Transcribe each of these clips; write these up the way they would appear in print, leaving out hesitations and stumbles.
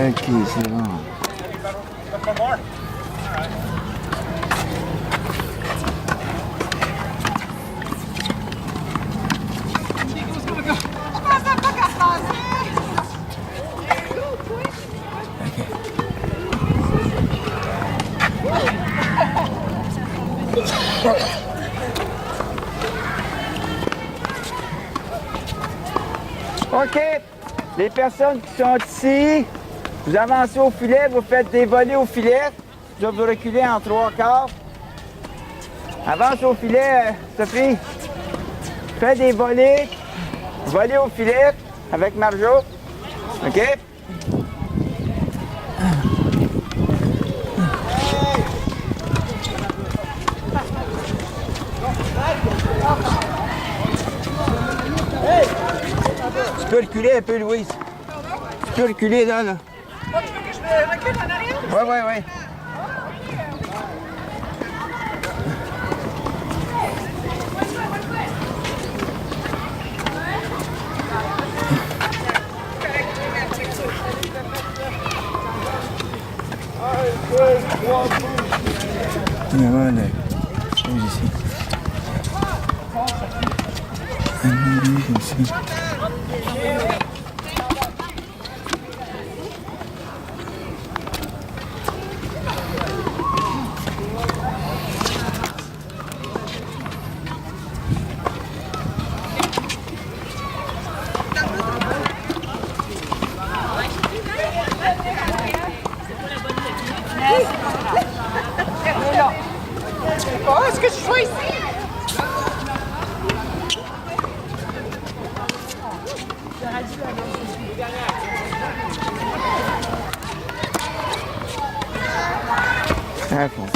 Ok, c'est bon. OK. Les personnes qui sont ici, vous avancez au filet, vous faites des volées au filet. Je vais vous reculer en 3/4. Avance au filet, Sophie. Fais des volées. Volées au filet avec Marjo. OK? Tu peux reculer un peu, Louise. Tu peux reculer là. Oh, tu veux que je me recule en arrière? Oui. Voilà. Chose ici. Comme ça. Oh, est-ce que je suis ici? Ah, bon.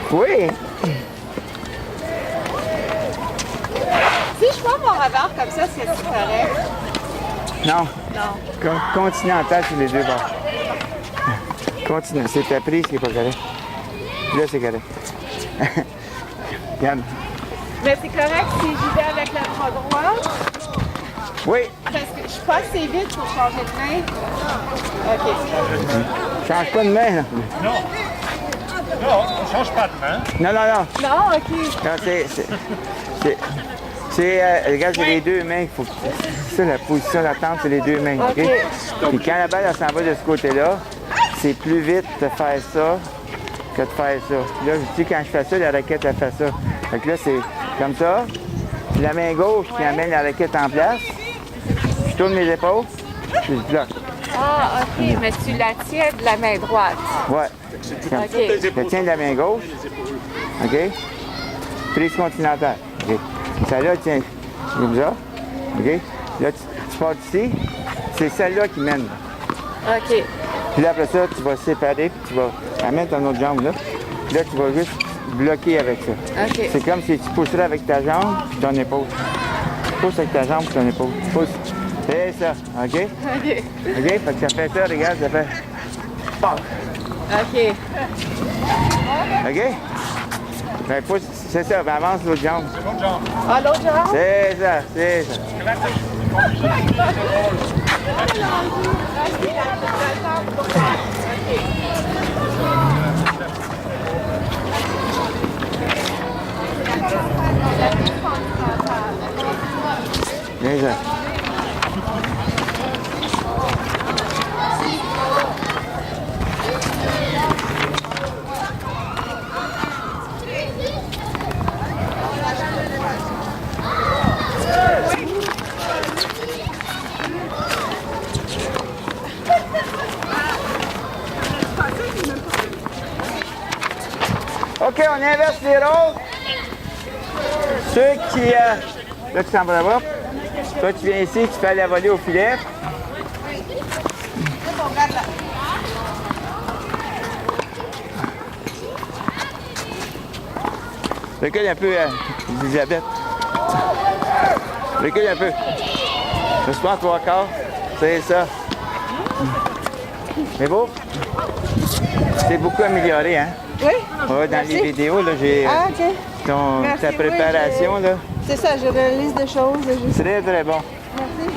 Oui. Si je prends mon revers comme ça, c'est correct? Non. Non. Continental sur les deux bords. Continue. C'est ta prise qui n'est pas correcte. Là, c'est correct. Regarde. Mais c'est correct si j'y vais avec le bras droit? Oui. Parce que je suis pas assez vite pour changer de main. OK. Change pas de main, là. Non. Non, on ne change pas de main. Non. Non, OK. Non, regarde, c'est les deux mains qu'il faut. C'est ça, la position d'attente, c'est les deux mains. OK? Puis quand la balle elle s'en va de ce côté-là, c'est plus vite de faire ça que de faire ça. Là, je dis quand je fais ça, la raquette, elle fait ça. Fait que là, c'est comme ça. Puis la main gauche qui amène la raquette en place. Je tourne mes épaules, puis je bloque. Ah, OK. Mais tu la tiens de la main droite. Ouais. Comme OK. je tiens de la main gauche. OK? Prise continentale. OK. Celle-là, tiens, comme ça. OK? Là, tu pars d'ici. C'est celle-là qui mène. OK. Puis là, après ça, tu vas séparer, puis tu vas mettre ton autre jambe là. Puis là, tu vas juste bloquer avec ça. OK. C'est comme si tu pousserais avec ta jambe puis ton épaule. Tu pousses avec ta jambe puis ton épaule. Tu pousses. C'est ça. OK? OK. OK? Fait que ça fait ça, regarde, ça fait. Pop! OK. OK? Ben, pousse, c'est ça, ben, avance l'autre jambe. L'autre jambe. Ah, l'autre jambe? C'est ça, c'est ça. C'est ça. OK, on inverse les rôles. Ceux qui... là, tu t'en vas là-bas. Toi, tu viens ici, tu fais la volée au filet. Recule un peu, Elisabeth. Recule un peu. Je pas en 3 quarts. C'est ça. C'est beau. C'est beaucoup amélioré, hein? Oui? Ouais, dans les vidéos, là, j'ai Ah, OK. ta préparation, oui, là. C'est ça, j'ai une liste de choses. Très, très bon. Merci.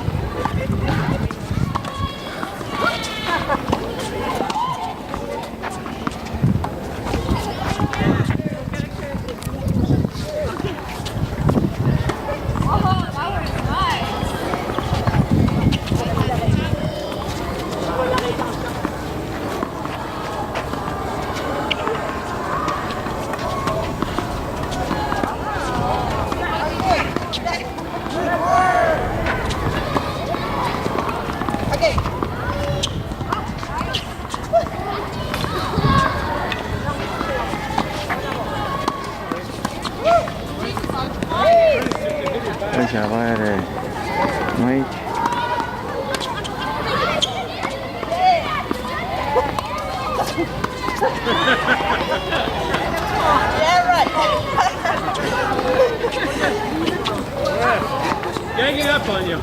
Là, je vais avoir Mike. Gang it up on you.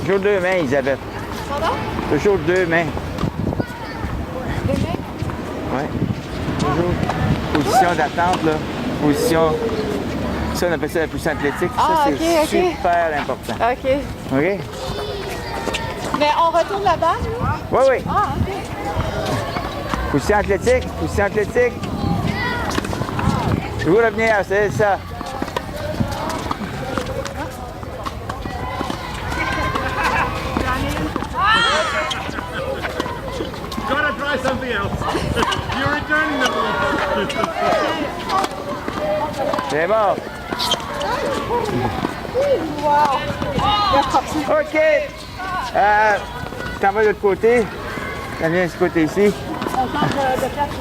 Toujours 2 mains, Elisabeth. Pardon? Toujours 2 mains. 2 mains? Oui. Toujours. Position d'attente, là. Position. Ça, on appelle ça la position athlétique. Ah, ça, c'est ok, ok. super important. OK. OK? Mais on retourne la balle? Oui, oui. Ah, OK. Position athlétique. Position athlétique. Toujours revenir, c'est ça. Gotta try something else. You're returning the ball. C'est bon. Wow! OK. Tu t'en vas de l'autre côté. Tu viens de ce côté ici. On change de place.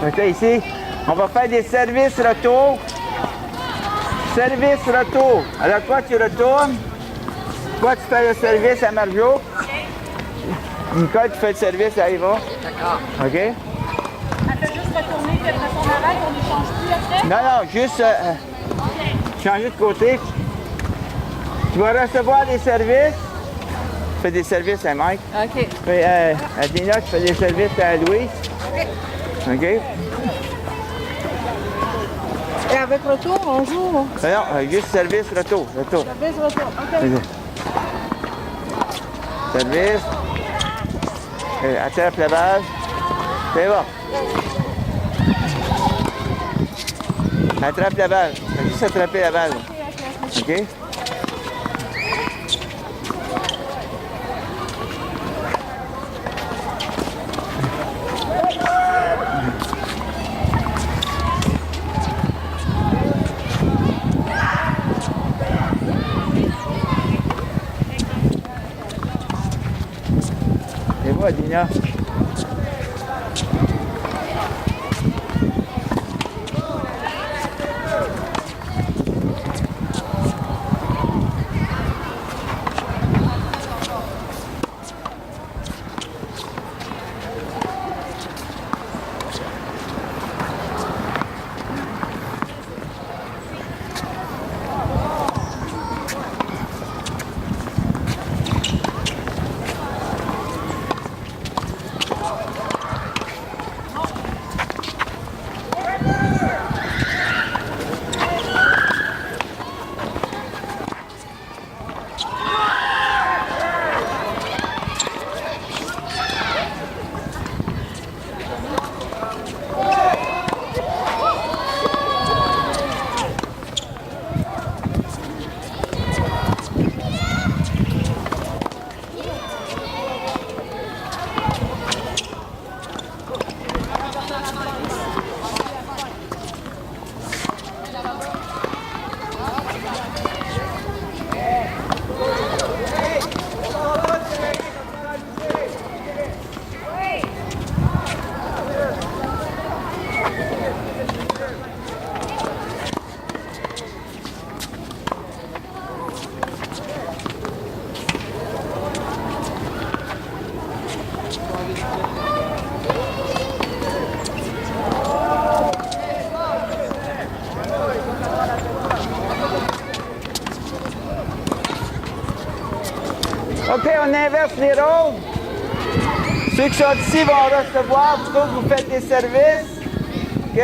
OK, ici. On va faire des services retour. Service retour. Alors, toi, tu retournes. Toi, tu fais le service à Marjo. Nicole, tu fais le service à Eva. D'accord. OK? Elle fait juste retourner, puis après son arrêt, on ne change plus après? Non, non, juste changer de côté. Tu vas recevoir des services. Tu fais des services à Mike. OK. Puis, à Dina, tu fais des services à Louise. OK? Et avec retour, on joue? Non, juste service, retour. Service, retour. OK. Service. Attrape la balle. C'est bon. Attrape la balle. Juste attraper la balle. OK? C'est bon, Dina. on inverse les rôles. Ceux qui sont ici vont recevoir plutôt que vous faites des services. OK?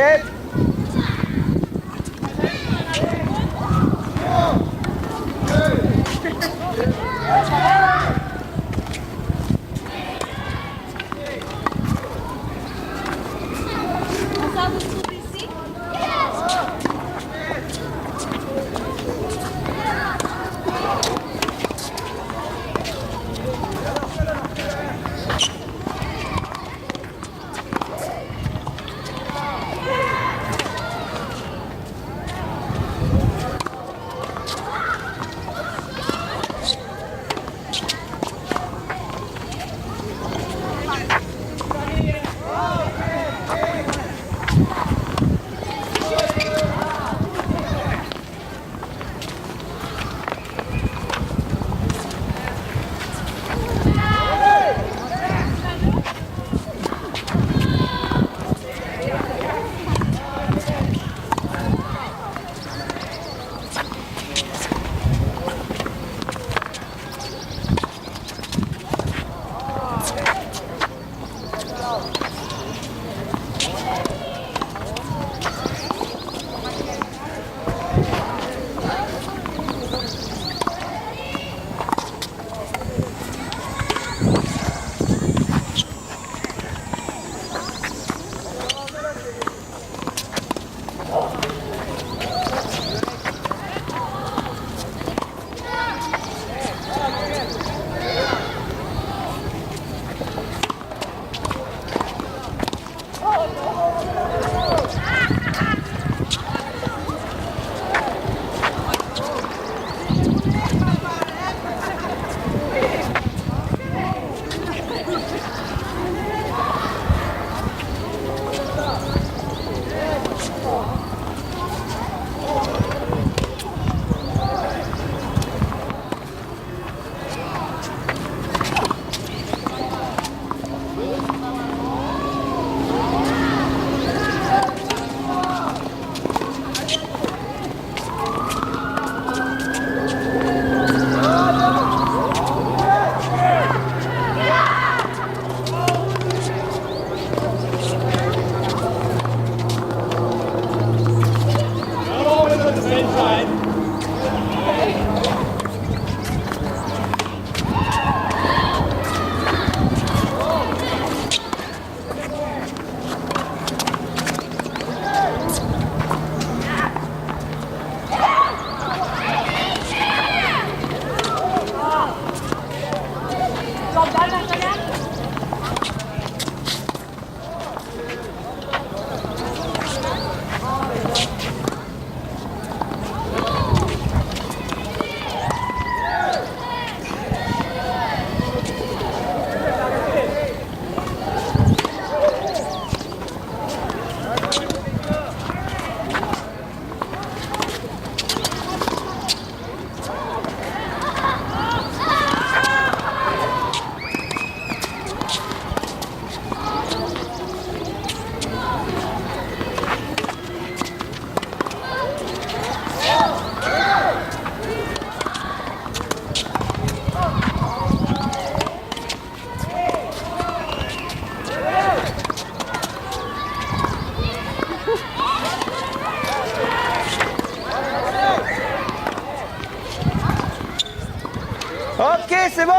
OK, c'est bon.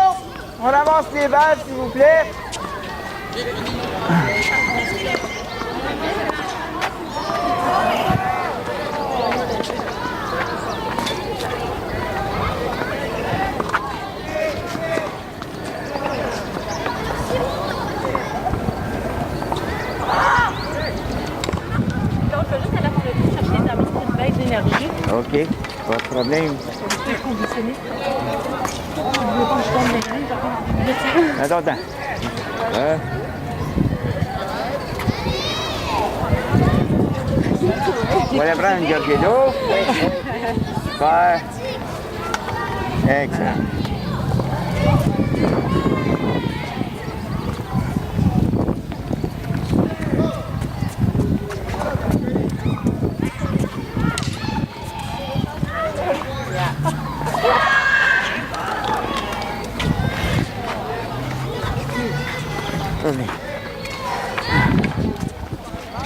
On avance les balles, s'il vous plaît. Donc, juste à la fin de chercher d'avoir une baisse d'énergie. OK, pas de problème. C'est conditionné. Je veux pas que je tombe dans les Attends. On va aller prendre une gorgée d'eau. Super. Excellent.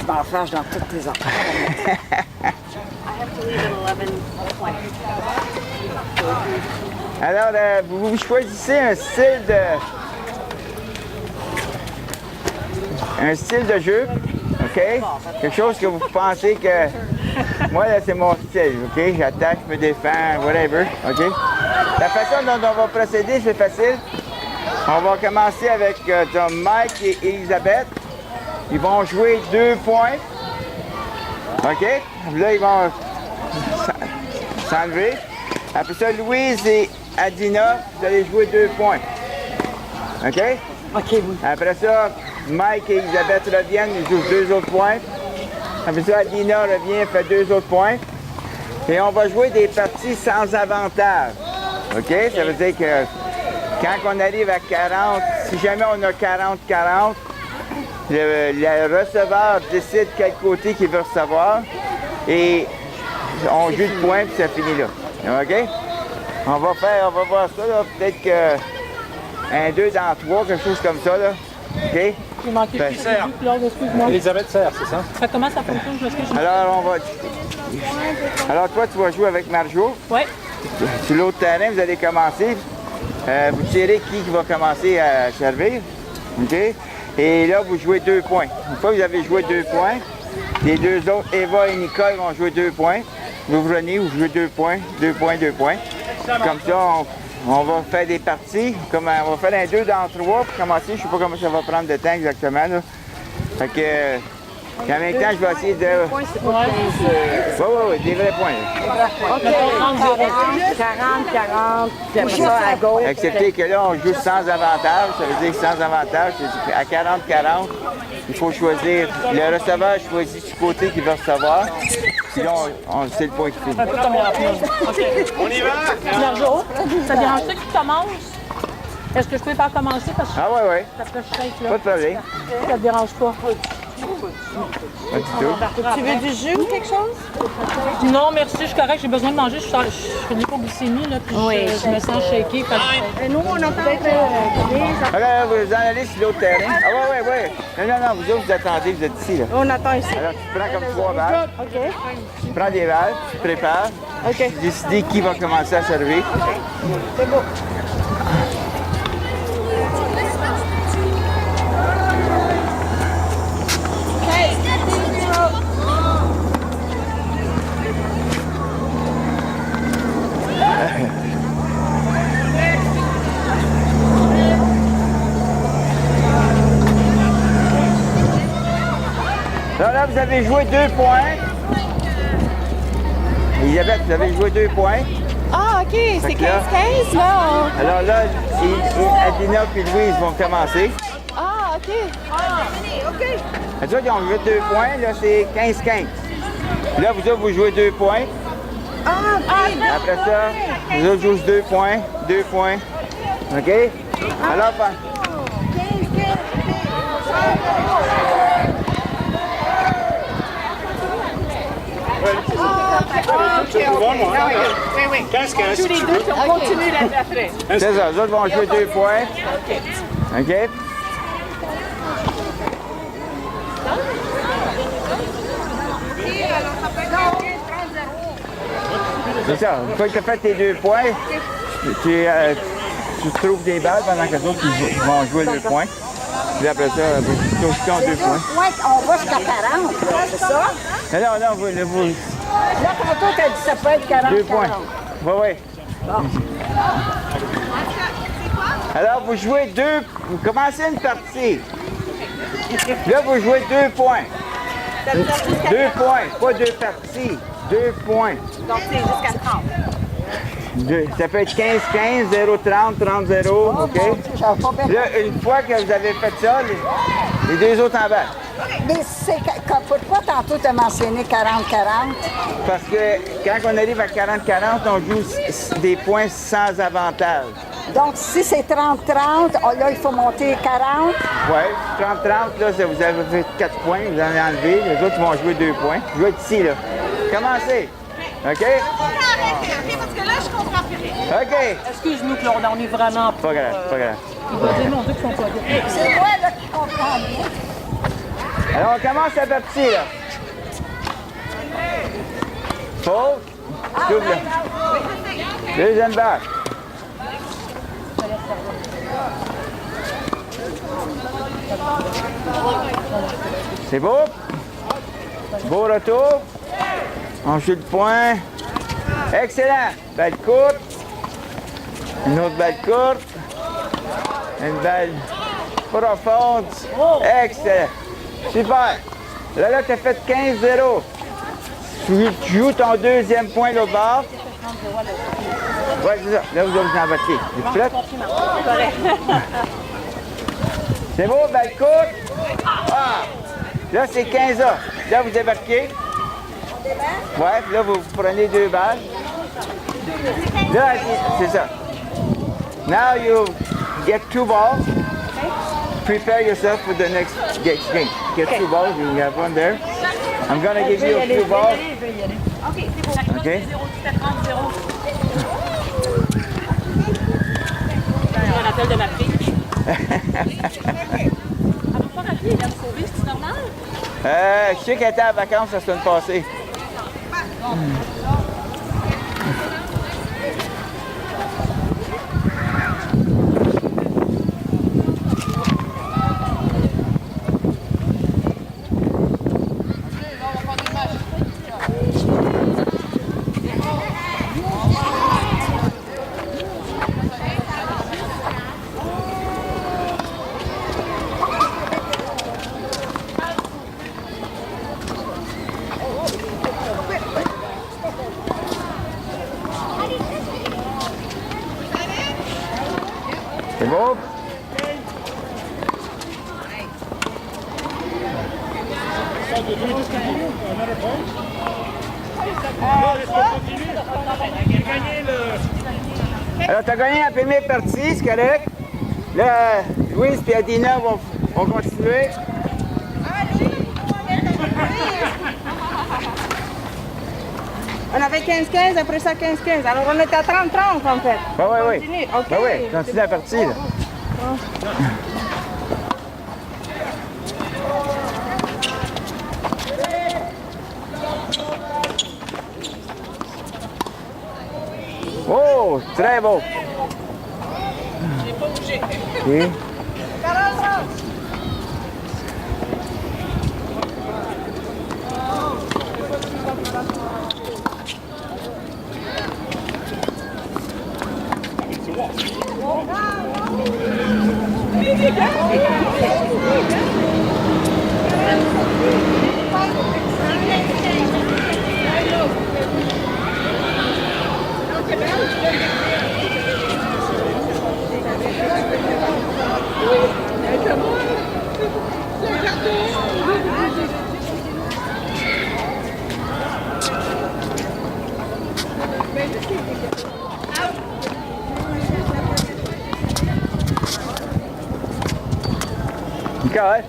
m'en fâche dans toutes tes affaires. Alors, vous choisissez un style de jeu, OK? Quelque chose que vous pensez que... Moi, là, c'est mon style, OK? J'attaque, je me défends, whatever, OK? La façon dont on va procéder, c'est facile. On va commencer avec Mike et Elisabeth. Ils vont jouer 2 points. OK? Là, ils vont s'enlever. Après ça, Louise et Adina, vous allez jouer 2 points. OK? OK, oui. Après ça, Mike et Elisabeth reviennent, ils jouent 2 autres points. Après ça, Adina revient, fait 2 autres points. Et on va jouer des parties sans avantage. OK? Ça veut dire que quand on arrive à 40, si jamais on a 40-40, le receveur décide quel côté qu'il veut recevoir. Et on joue de points, puis ça finit là. OK? On va voir ça, là. Peut-être que 1, 2 dans 3, quelque chose comme ça, là. OK? J'ai manqué Ben, le début, Claude, excuse-moi. Elisabeth Serre, c'est ça? Comment ça fonctionne? Alors, toi, tu vas jouer avec Marjo. Oui. Sur l'autre terrain, vous allez commencer. Vous tirez qui va commencer à servir. OK? Et là, vous jouez 2 points. Une fois que vous avez joué 2 points, les 2 autres, Eva et Nicole, vont jouer 2 points. Vous venez, vous jouez 2 points, 2 points, 2 points. Comme ça, on va faire des parties. On va faire un 2 dans 3 pour commencer. Je ne sais pas comment ça va prendre de temps exactement, là. Fait que... en même temps, je vais essayer de... Oui, des vrais points. OK, 40, puis après ça, à gauche. Acceptez que là, on joue sans avantage. Ça veut dire que sans avantage, c'est à 40-40, il faut choisir. Le receveur choisit du côté qu'il va recevoir. Sinon, c'est le point qui finit. Un peu comme la pause. OK. On y va? Marjo, ça te dérange-tu que tu commences? Est-ce que je peux faire commencer? Parce que Ah oui. après, je sais que là, Pas de problème. ça te dérange pas. Pas du tout. Tu veux du jus ou quelque chose? Non, merci, je suis correct, j'ai besoin de manger. Je fais de l'hypoglycémie, là, puis je me sens shaké. Nous, on a peut-être Alors, vous en allez sur l'autre terrain. Ah oui. Non, vous autres, vous attendez, vous êtes ici, là. On attend ici. Alors, tu prends comme 3 balles. OK. Tu prends des balles, tu te prépares. OK. Tu décides qui va commencer à servir. C'est beau. Là, vous avez joué 2 points. Elisabeth, vous avez joué 2 points. Ah, OK, c'est 15-15, là. Alors là, Adina et Louise vont commencer. Ah, OK. Les autres, ils ont joué 2 points. Là, c'est 15-15. Là, vous autres, vous jouez 2 points. Après ça, vous autres jouez 2 points. 2 points. OK? Alors, Oui. 15-15, si tu veux. On continue après. c'est ça. Les autres vont jouer 2 points. OK? C'est ça. Une fois que tu as fait tes 2 points, tu trouves des balles pendant que les autres ils vont jouer 2 points. Puis après ça, vous ont 2 points. On va jusqu'à 40, c'est ça? Non, vous... Là, tantôt, t'as dit ça peut être 40. 2 points. Oui. Alors, vous jouez 2... Vous commencez une partie. Là, vous jouez 2 points. 2 points, pas 2 parties. 2 points. Donc, c'est jusqu'à 30. Ça peut être 15-15, 0-30, 30-0, OK? Là, une fois que vous avez fait ça, les 2 autres en bas. Mais c'est pourquoi tantôt tu as mentionné 40-40? Parce que quand on arrive à 40-40, on joue des points sans avantage. Donc, si c'est 30-30, là, il faut monter 40. Oui, 30-30, là, vous avez fait 4 points, vous en avez enlevé. Les autres vont jouer 2 points. Je vais être ici, là. Commencez. OK? Parce que là, je comprends plus rien. OK. Excuse-nous, Claude, on est vraiment Pas grave. Il va dire, mon Dieu, qu'ils sont pas bien. C'est moi, là, qui comprends bien. Alors, on commence la partie, là. Faute. Double. Deuxième balle. C'est beau. Beau retour. On joue le point. Excellent. Balle courte. Une autre balle courte. Une balle profonde. Excellent. Super. Là, tu as fait 15-0. Tu joues ton deuxième point là au bord. Oui, c'est ça. Là, vous allez vous embarquer. Vous êtes prêts? C'est beau, balle courte. Ah! Là, c'est 15 ans. Là, vous débarquez. Ouais, puis là, vous prenez 2 balles. Là, c'est ça. Now you get 2 balls. Prepare yourself for the next game. Get 2 balls. You have one there. I'm gonna give you 2 balls. OK, c'est beau. OK. 0, tu fais 30-0. Un appel de ma fille. Elle va pas rappeler, elle va me sauver, c'est normal? Je sais qu'elle était en vacances la semaine passée. C'est beau? Alors, tu as gagné la première partie, c'est correct. Là, Louise et Adina vont continuer. On avait 15-15, après ça 15-15. Alors on était à 30-30 en fait. Oui, oui, oui. Continue, ok. Ben oui, continue la partie, là. Oh, très beau. J'ai pas bougé. Oui. 40-30. Nicole,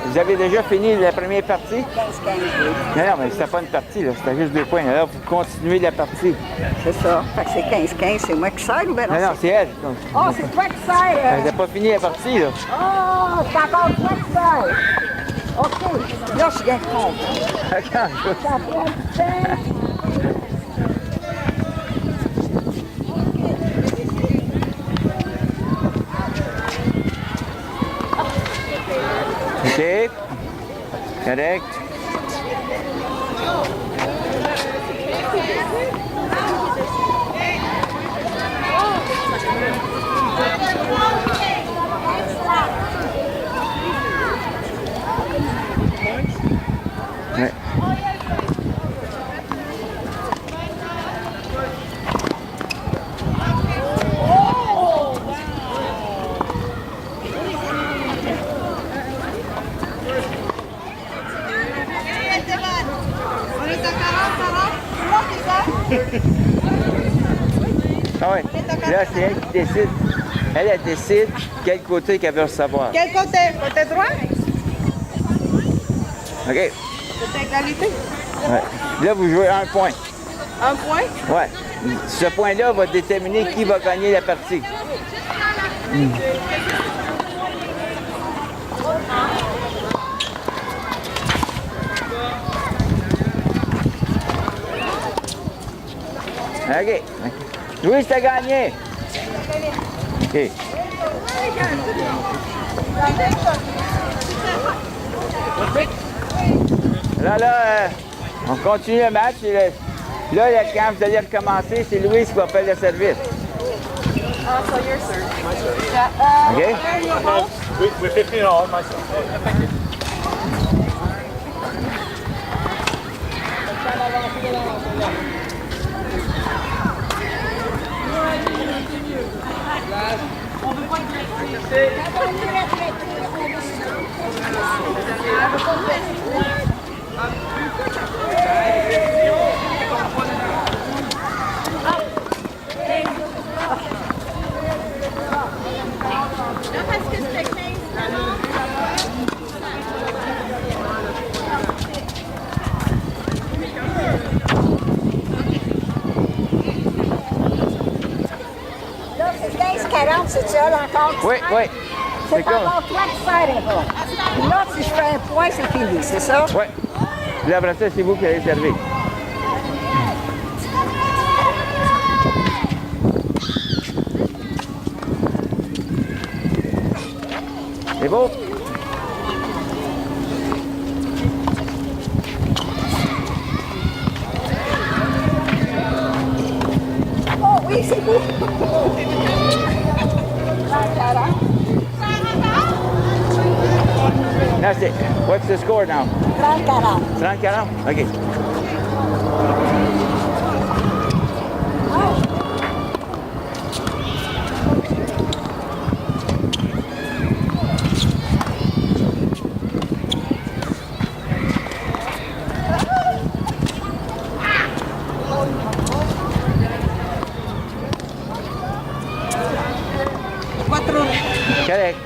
vous avez déjà fini la première partie? 15-15, oui. Non, mais c'était pas une partie, là. C'était juste 2 points. Là, vous continuez la partie. C'est ça. Fait que c'est 15-15, c'est moi qui sers ou bien Non, non, c'est elle. Oh, c'est toi qui sers. Elle n'a pas fini la partie, là. Oh, c'est encore toi qui sers. OK. Là, je viens de comprendre. Attends, Ça prend du temps. OK. Correct. Ouais. On est à 40-40. C'est moi qui sers. Ah ouais. Là, c'est elle qui décide. Elle décide quel côté qu'elle veut recevoir. Quel côté? Côté droit? OK. Côté égalité. Ouais. Là, vous jouez 1 point. 1 point? Ouais. Ce point-là va déterminer qui va gagner la partie. OK. Louis, t'as gagné. OK. Là, on continue le match. Et là, quand vous allez recommencer, c'est Louis qui va faire le service. So your serve. OK? We're 15 all, myself. Là, c'est 15-40, c'est ça, encore? Oui, oui. C'est pas encore toi qui sers les bras. Là, si je fais un point, c'est fini, c'est ça? Oui. Puis là, après ça, c'est vous qui allez servir. C'est beau? Oh oui, c'est beau. 30-40. Now, what's the score now? 30-40. 30-40? OK. Correct.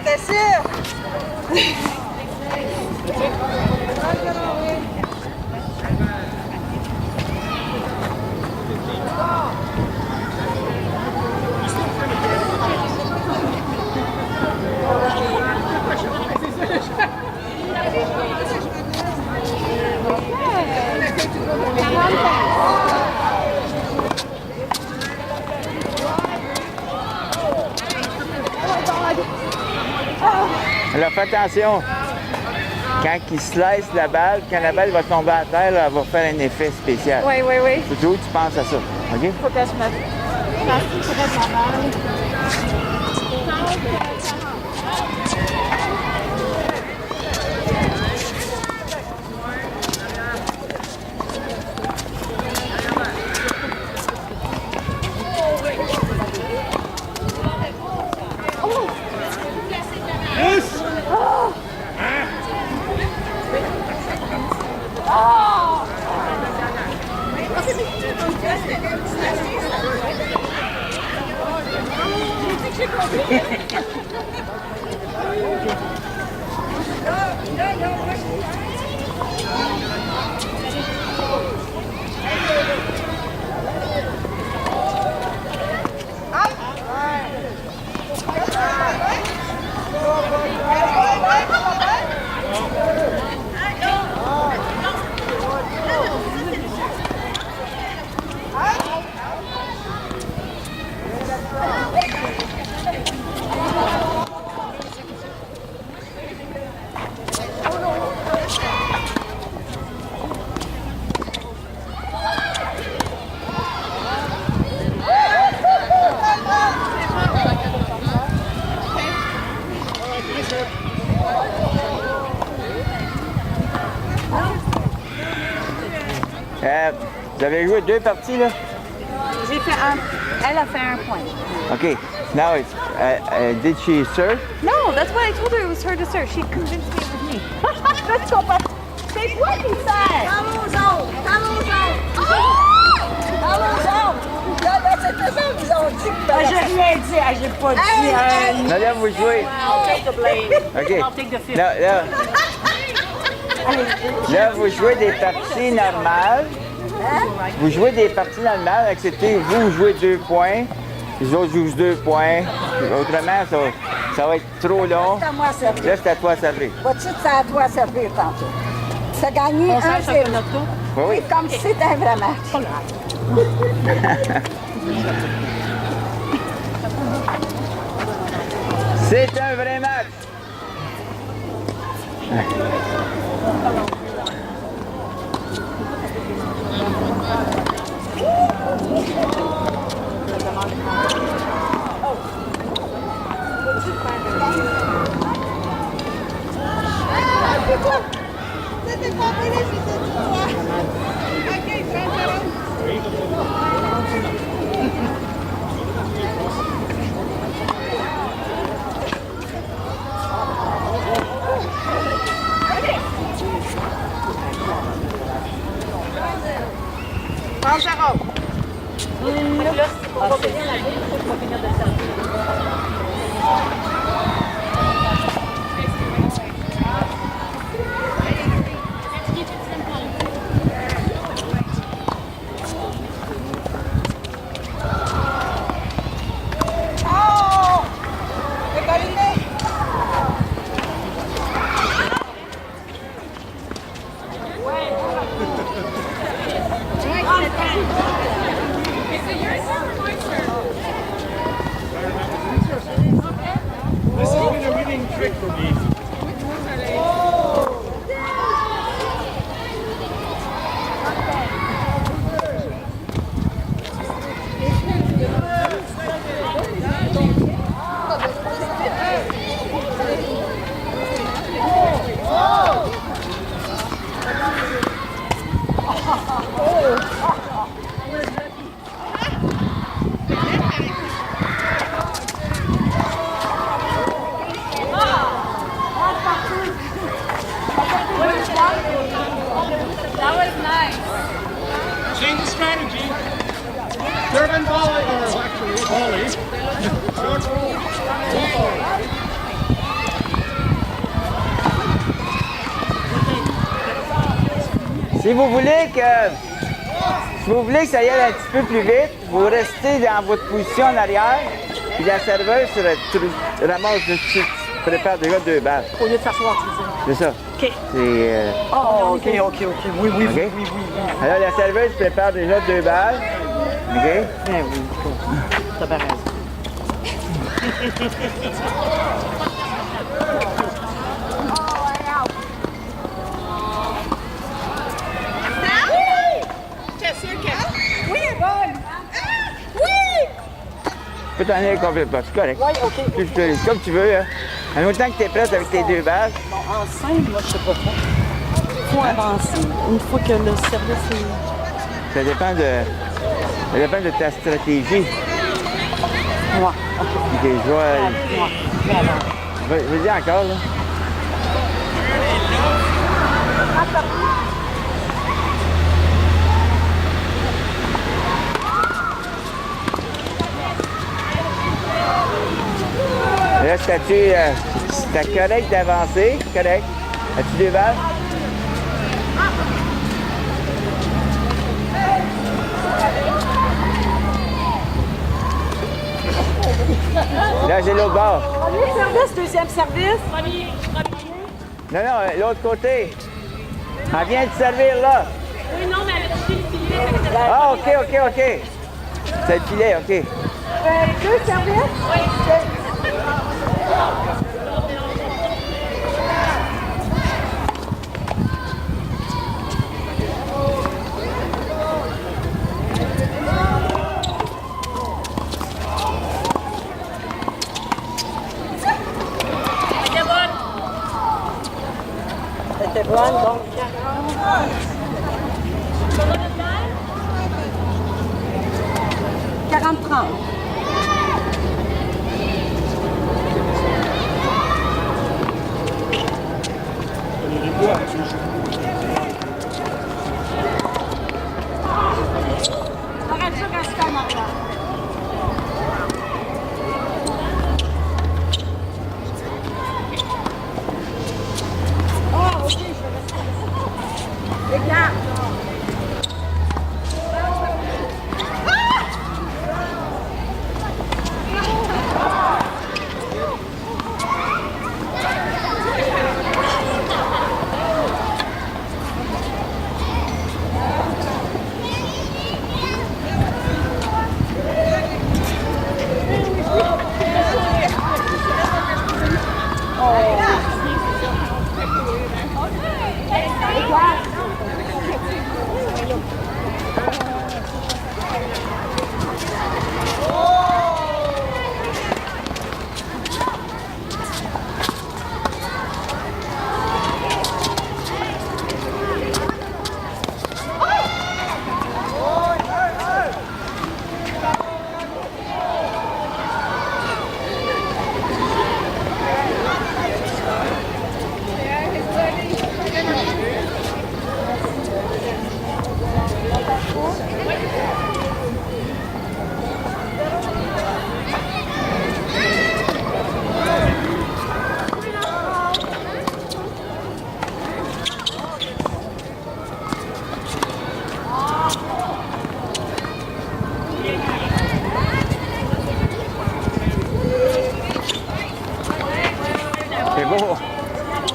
C'est sûr. Alors, fais attention. Quand il slice la balle, quand la balle va tomber à terre, là, elle va faire un effet spécial. Oui, oui, oui. C'est toujours tu penses à ça. OK? Faut que je me fasse près de ma balle. Vous avez joué 2 parties, là? J'ai fait un. Elle a fait un point. OK. Now, it's, did she serve? No, that's what I told her. It was her to serve. She convinced me it was me. Let's go back. C'est toi qui sers. Allons-y. Là, c'était ça qu'ils ont dit. J'ai rien dit. J'ai pas dit. Now, là, vous jouez. I'll take the blame. OK. I'll take the fifth. Là, Là, vous jouez des parties normales. Vous jouez des parties normales, excepté vous jouez 2 points, les autres jouent 2 points. Autrement, ça va être trop long. C'est à moi à servir. Là, c'est à toi à servir. Vois-tu que c'est à toi à servir tantôt? Tu as gagné On 1-0. sert championnat de tour. Oui, oui. Comme si c'était un vrai match. C'est un vrai match. C'était pas fini, c'était tout. Ok, 30 €. This has been a winning trick for me. That was nice. Change the strategy. Serve and volley, or actually volley. Short roll. Si vous voulez que ça y aille un petit peu plus vite, vous restez dans votre position en arrière, puis la serveuse ramasse prépare déjà 2 balles. Au lieu de s'asseoir, tu veux dire. C'est ça. OK. C'est, Oh, OK. Oui, oui, OK? Alors, la serveuse prépare déjà 2 balles. OK? Ben oui, t'as bien raison. Tu peux t'en aller complètement, c'est correct. Oui, OK. Comme tu veux. Hein. En autant que tu es prête avec tes 2 balles. Bon, en simple, moi, je sais pas faire. Il faut avancer. Une fois que le service est... Ça dépend de ta stratégie. Ouais, OK. OK, je vois. Vas-y encore, là. Là, c'était correct d'avancer, correct. As-tu 2 balles? Là, j'ai l'autre bord. Premier service, deuxième service. Non, l'autre côté. Elle vient de servir là. Oui, non, mais elle a touché le filet. Ah, OK. C'est le filet, OK. 2 services? Oui. C'était bonne, donc 40-30. arrête ça quand c'est comme ça. Ah, OK, je vais rester.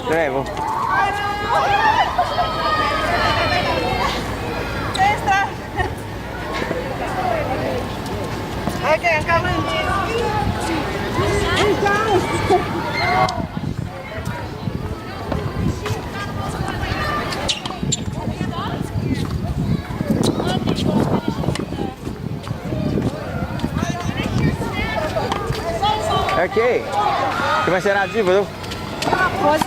Très beau. Ok, encore une. OK. Comment c'est rendu, vous autres? 3-0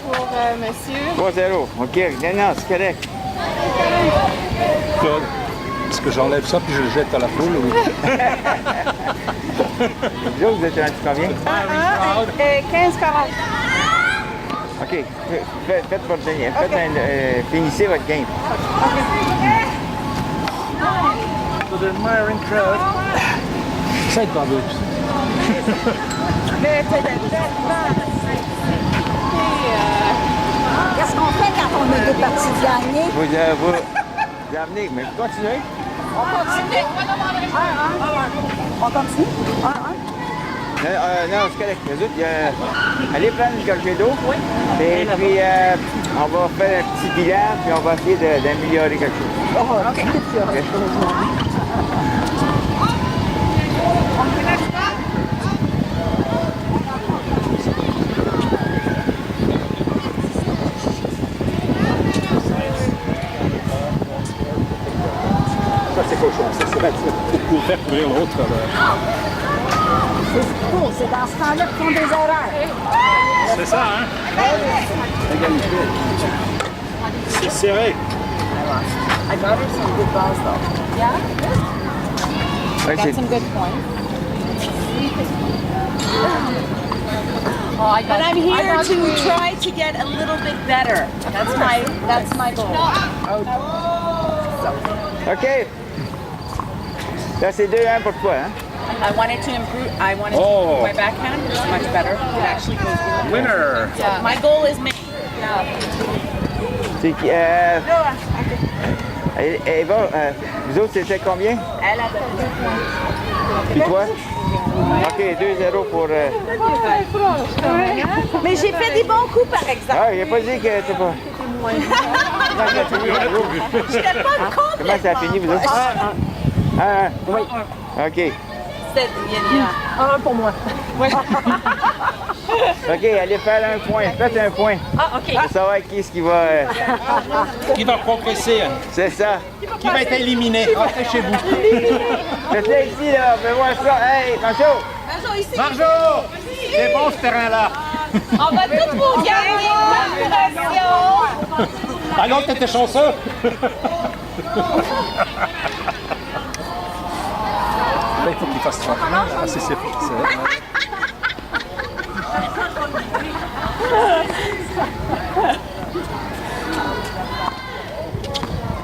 pour monsieur. 3-0. OK. Non, c'est correct. Claude, est-ce que j'enlève ça puis je le jette à la poule ou... Vous autres, vous êtes rendu combien? 15-40. OK. Faites votre dernier. Finissez votre game. For the admiring crowd. Side barbecue. Qu'est-ce qu'on fait quand on a des parties de gagner? Vous amenez, mais continuez. On continue? On continue? Non, c'est correct. Les autres, allez prendre une gorgée d'eau. Oui. Et puis, on va faire un petit bilan, puis on va essayer d'améliorer quelque chose. OK. Ça, c'est cochon. Ça, c'est vrai. Pour faire courir l'autre. C'est cool. C'est dans ce temps-là qu'ils font des erreurs. C'est ça, hein? C'est serré. I got her some good balls though. Yeah? Ouais, Got some good points. Oh, But I'm here to try to get a little bit better. That's my goal. OK. Là, c'est 2-1 pour toi, hein? I wanted to improve. I wanted to improve my backhand. It's much better. It actually goes in. Winner! Yeah. My goal is me. C'est qui? Eva, vous autres, c'était combien? Elle a 2 points. Puis toi? OK, 2-0 pour... Mais j'ai fait des bons coups, par exemple. Ah, il n'a pas dit que t'es pas... J'étais pas complètement. Comment ça a fini, vous autres? 1-1. Oui. OK. Il y a Un pour moi. OK, allez faire un point. Faites un point. Ah, OK. Pour savoir qui est-ce qui va... Qui va progresser? C'est ça. Qui va être éliminé? Rentrez chez vous. Faites-le ici, là. Fais voir ça. Hey, Marjo! Marjo, ici. Marjo! C'est bon ce terrain-là. On va tous vous gagner une pression. Ah non, t'étais chanceux. Là, il faut qu'il fasse 30. Ah, c'est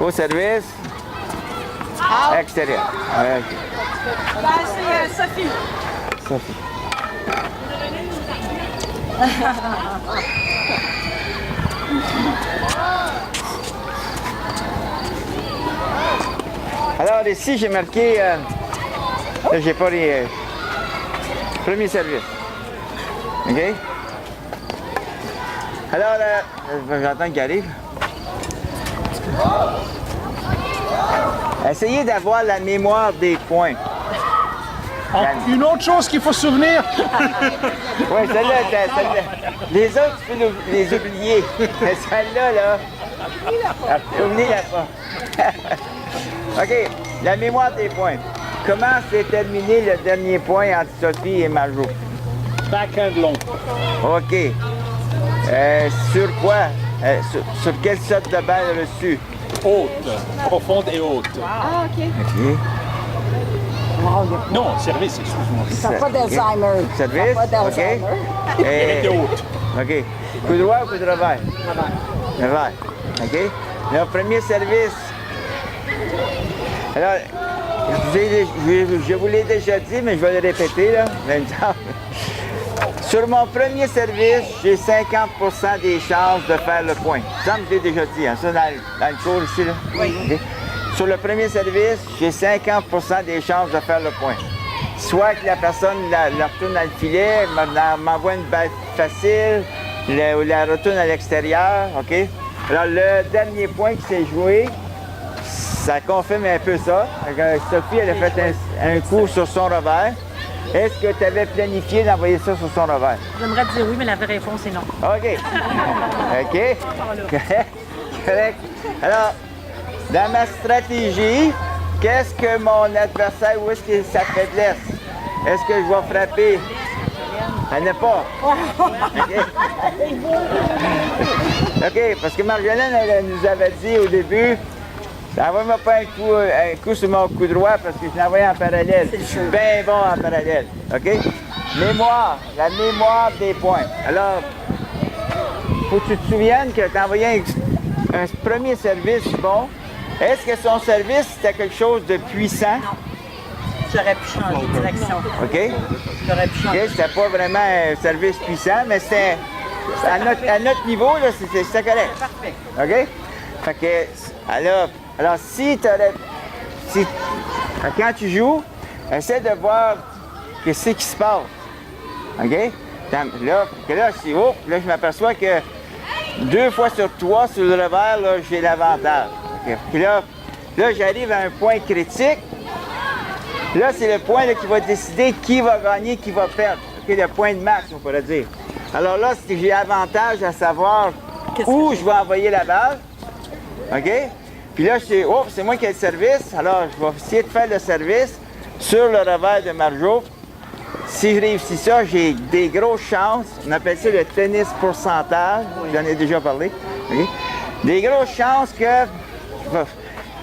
Au service. Extérieur. OK. C'est Sophie. Sophie. Alors ici, j'ai marqué... là, j'ai pas les... premier service. OK? Alors, j'entends qu'il arrive. Essayez d'avoir la mémoire des points. Une autre chose qu'il faut se souvenir. Oui, celle-là. Les autres, tu peux les oublier. Mais celle-là, là, oubliez-la pas. OK, la mémoire des points. Comment s'est terminé le dernier point entre Sophie et Marjo? Backhand long. OK. Sur quoi? Sur quelle sorte de balle reçue? Haute. Profonde et haute. Ah, OK. OK. Non, service, excuse-moi. Ça n'a pas d'Alzheimer. Service? Ça n'a pas OK. d'Alzheimer. Elle était haute. OK. Coup droit ou coup de revers? Revers. OK. Le premier service. Alors, je vous l'ai déjà dit, mais je vais le répéter, là. Sur mon premier service, j'ai 50% des chances de faire le point. Ça, je l'ai déjà dit, hein, ça dans le cours ici, là. Oui. OK. Sur le premier service, j'ai 50% des chances de faire le point. Soit que la personne la retourne dans le filet, m'envoie une balle facile, la retourne à l'extérieur, OK? Alors, le dernier point qui s'est joué, ça confirme un peu ça. Sophie, elle a fait un coup sur son revers. Est-ce que tu avais planifié d'envoyer ça sur son revers? J'aimerais dire oui, mais la vraie réponse est non. OK. OK. Correct. Alors, dans ma stratégie, qu'est-ce que mon adversaire, où est-ce que sa faiblesse? Est-ce que je vais frapper? Elle n'a pas. OK. OK, parce que Marjolaine, elle nous avait dit au début, envoie-moi pas un coup sur mon coup droit parce que je l'envoyais en parallèle. Je suis bien bon en parallèle. OK? Mémoire, la mémoire des points. Alors, faut que tu te souviennes que tu as envoyé un premier service bon. Est-ce que son service, c'était quelque chose de puissant? Non. J'aurais pu changer de direction. OK? J'aurais pu changer. OK, c'était pas vraiment un service puissant, mais c'était à notre niveau, là, c'était correct. Parfait. OK? Fait que, alors si tu quand tu joues, essaie de voir ce qui se passe. OK? Là, là, je m'aperçois que 2 fois sur 3 sur le revers, là, j'ai l'avantage. OK? Puis là, j'arrive à un point critique. Là, c'est le point là, qui va décider qui va gagner, qui va perdre. OK? Le point de match, on pourrait dire. Alors là, j'ai avantage à savoir où je vais envoyer la balle. OK? Puis là, c'est moi qui ai le service. Alors, je vais essayer de faire le service sur le revers de Marjo. Si je réussis ça, j'ai des grosses chances. On appelle ça le tennis pourcentage. J'en ai déjà parlé. OK? Des grosses chances que...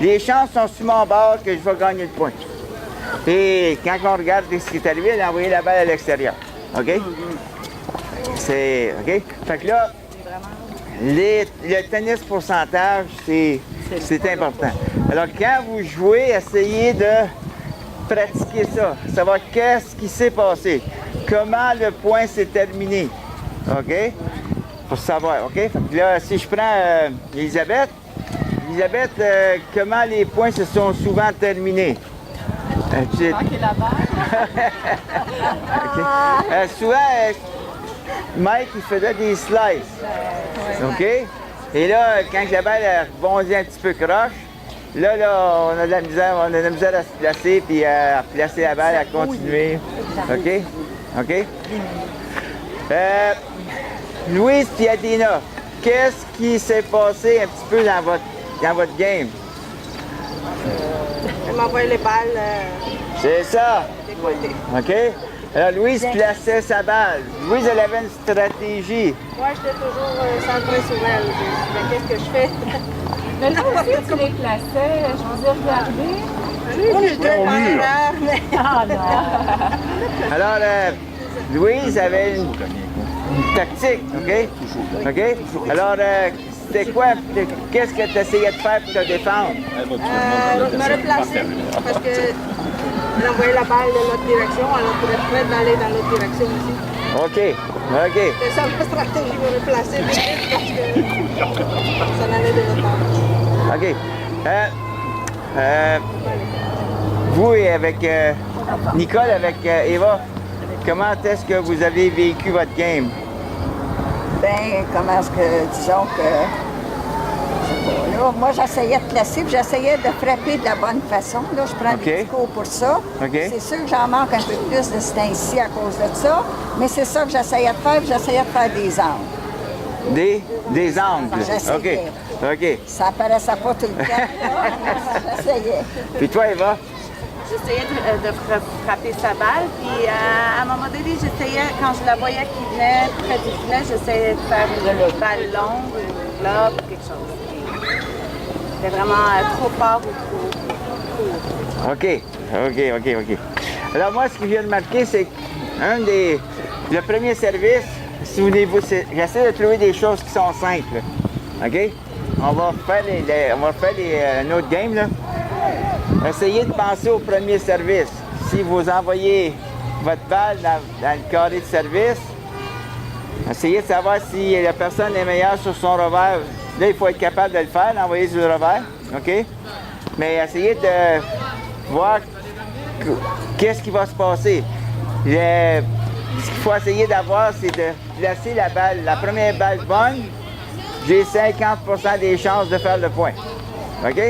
Les chances sont sur mon bord que je vais gagner le point. Et quand on regarde ce qui est arrivé, elle a envoyé la balle à l'extérieur. OK? C'est... OK? Fait que là, le tennis pourcentage, c'est important. Alors, quand vous jouez, essayez de pratiquer ça. Savoir qu'est-ce qui s'est passé. Comment le point s'est terminé. OK? Pour savoir. OK? Fait que là, si je prends Elisabeth, comment les points se sont souvent terminés? Manquer la balle. OK. Souvent, Mike, il faisait des slices. OK? Et là, quand la balle a rebondi un petit peu croche, là, on a de la misère à se placer, puis à placer la balle, à continuer. OK? OK? Louise et Adina, qu'est-ce qui s'est passé un petit peu dans votre game? Elle m'envoie les balles C'est ça. des côtés. OK? Alors, Louise plaçait sa balle. Louise, elle avait une stratégie. Moi, j'étais toujours centrée sur elle. Mais qu'est-ce que je fais? Mais toi aussi, tu les plaçais. Je vous ai regardé. Moi, je dois par erreur, mais... Ah non! Alors, Louise avait une tactique, OK? OK? Alors, c'était quoi? Qu'est-ce que tu essayais de faire pour te défendre? Je me replaçais parce que elle envoyait la balle de l'autre direction, alors pour être prête d'aller dans l'autre direction aussi. OK. OK. C'est ça ma stratégie, me replacer parce que ça n'allait de l'autre bord. OK. Vous et avec Nicole, avec Eva, comment est-ce que vous avez vécu votre game? Ben, comment est-ce que, disons que, je sais pas, là, moi j'essayais de placer, puis j'essayais de frapper de la bonne façon. Là, je prends des petits cours pour ça. OK. C'est sûr que j'en manque un peu plus de ce temps-ci à cause de ça, mais c'est ça que j'essayais de faire, puis j'essayais de faire des angles. Des angles? J'essayais. OK. Ça apparaissait pas tout le temps, là, j'essayais. Puis toi, Eva? J'essayais de frapper sa balle, puis à un moment donné, j'essayais, quand je la voyais qui venait près du filet, j'essayais de faire une balle longue, une globe, quelque chose. C'était vraiment trop fort ou trop court. OK. Alors moi, ce que je viens de marquer, c'est le premier service, si vous voulez, j'essaie de trouver des choses qui sont simples. OK? On va faire un autre game, là. Essayez de penser au premier service. Si vous envoyez votre balle dans le carré de service, essayez de savoir si la personne est meilleure sur son revers. Là, il faut être capable de le faire, d'envoyer sur le revers. OK? Mais essayez de voir qu'est-ce qui va se passer. ce qu'il faut essayer d'avoir, c'est de placer la balle. La première balle bonne, j'ai 50% des chances de faire le point. OK?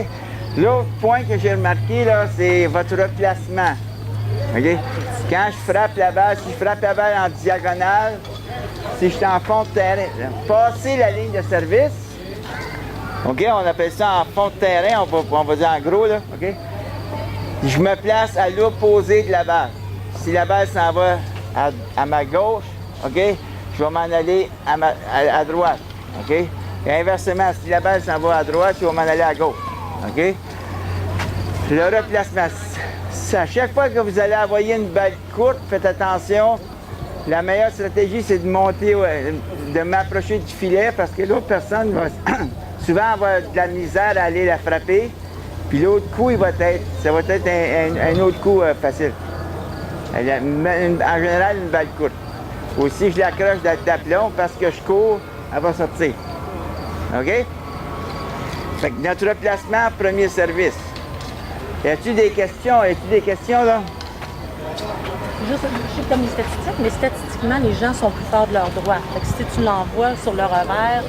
L'autre point que j'ai remarqué, là, c'est votre replacement. OK? Quand je frappe la balle, si je frappe la balle en diagonale, si je suis en fond de terrain, passer la ligne de service, OK? On appelle ça en fond de terrain, on va dire en gros, là, OK? Je me place à l'opposé de la balle. Si la balle s'en va à ma gauche, OK? Je vais m'en aller à droite, OK? Et inversement, si la balle s'en va à droite, je vais m'en aller à gauche, OK? Le replacement. À chaque fois que vous allez envoyer une balle courte, faites attention. La meilleure stratégie, c'est de monter, de m'approcher du filet parce que l'autre personne va souvent avoir de la misère à aller la frapper. Puis l'autre coup, ça va être un autre coup facile. En général, une balle courte. Aussi, je l'accroche d'aplomb parce que je cours, elle va sortir. OK? Fait que notre replacement, premier service. Y a-t-il des questions? Là? Juste, je sais comme les statistiques, mais statistiquement, les gens sont plus forts de leur droit. Fait que si tu l'envoies sur le revers,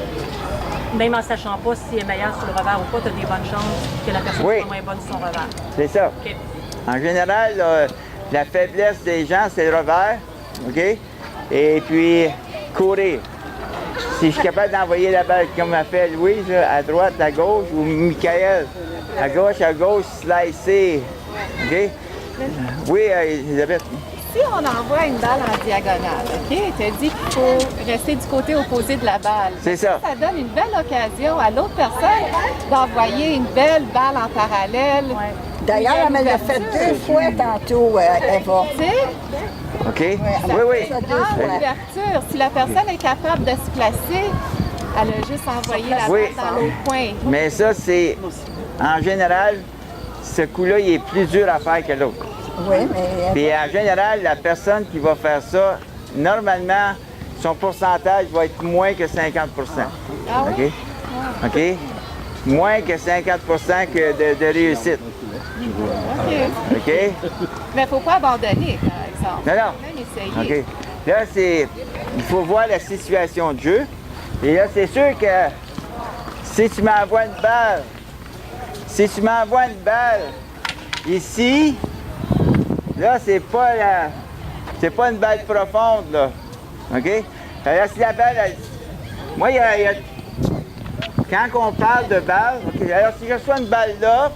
même en sachant pas si elle est meilleure sur le revers ou pas, tu as des bonnes chances que la personne soit moins bonne sur son revers. C'est ça. Okay. En général, la faiblesse des gens, c'est le revers. OK? Et puis, courir. Si je suis capable d'envoyer la balle comme a fait Louise, à droite, à gauche, ou Michael, à gauche, slicer. OK? Oui, Elisabeth. Si on envoie une balle en diagonale, OK? Tu as dit qu'il faut rester du côté opposé de la balle. C'est ça. Ça donne une belle occasion à l'autre personne d'envoyer une belle balle en parallèle. Ouais. D'ailleurs, elle me l'a fait 2 fois tantôt, Eva. Tu sais, OK? Oui. Ça 2 dans fois. l'ouverture, si la personne est capable de se placer, elle a juste envoyé la balle dans l'autre coin. Mais ça, c'est... En général, ce coup-là, il est plus dur à faire que l'autre. Oui, mais... Puis en général, la personne qui va faire ça, normalement, son pourcentage va être moins que 50 Ah oui? OK? OK? Moins que 50 que de réussite. OK. OK? Mais il ne faut pas abandonner, par exemple. Non. Même essayer. OK. Là, il faut voir la situation de jeu. Et là, c'est sûr que si tu m'envoies une balle, ici, là, c'est pas une balle profonde, là. OK? Alors, si la balle, moi, quand on parle de balle, okay, alors si je reçois une balle là,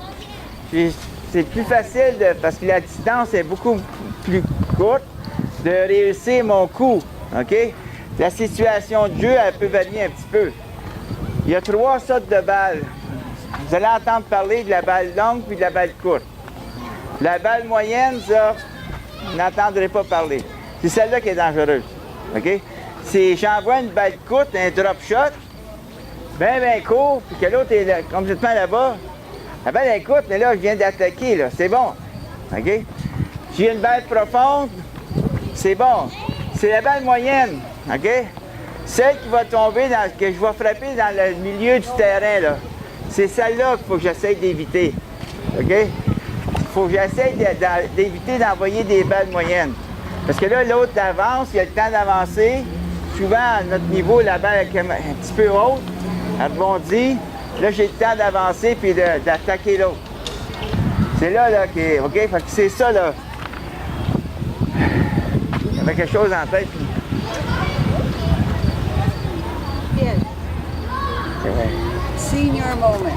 c'est plus facile, parce que la distance est beaucoup plus courte, de réussir mon coup. OK? La situation de jeu, elle peut varier un petit peu. Il y a 3 sortes de balles. Vous allez entendre parler de la balle longue puis de la balle courte. La balle moyenne, ça, vous n'entendrez pas parler. C'est celle-là qui est dangereuse. OK? Si j'envoie une balle courte, un drop shot, bien court, puis que l'autre est complètement là-bas, la balle est courte, mais là, je viens d'attaquer, là. C'est bon. OK? Si j'ai une balle profonde, c'est bon. C'est la balle moyenne. OK? Celle qui va tomber, que je vais frapper dans le milieu du terrain, là. C'est celle-là qu'il faut que j'essaie d'éviter. OK? Il faut que j'essaie d'éviter d'envoyer des balles moyennes. Parce que là, l'autre avance, il a le temps d'avancer. Souvent, à notre niveau, la balle est un petit peu haute, elle rebondit. Là, j'ai le temps d'avancer puis d'attaquer l'autre. C'est là que... OK? Fait que c'est ça, là. J'avais quelque chose en tête. C'est vrai. Senior moment.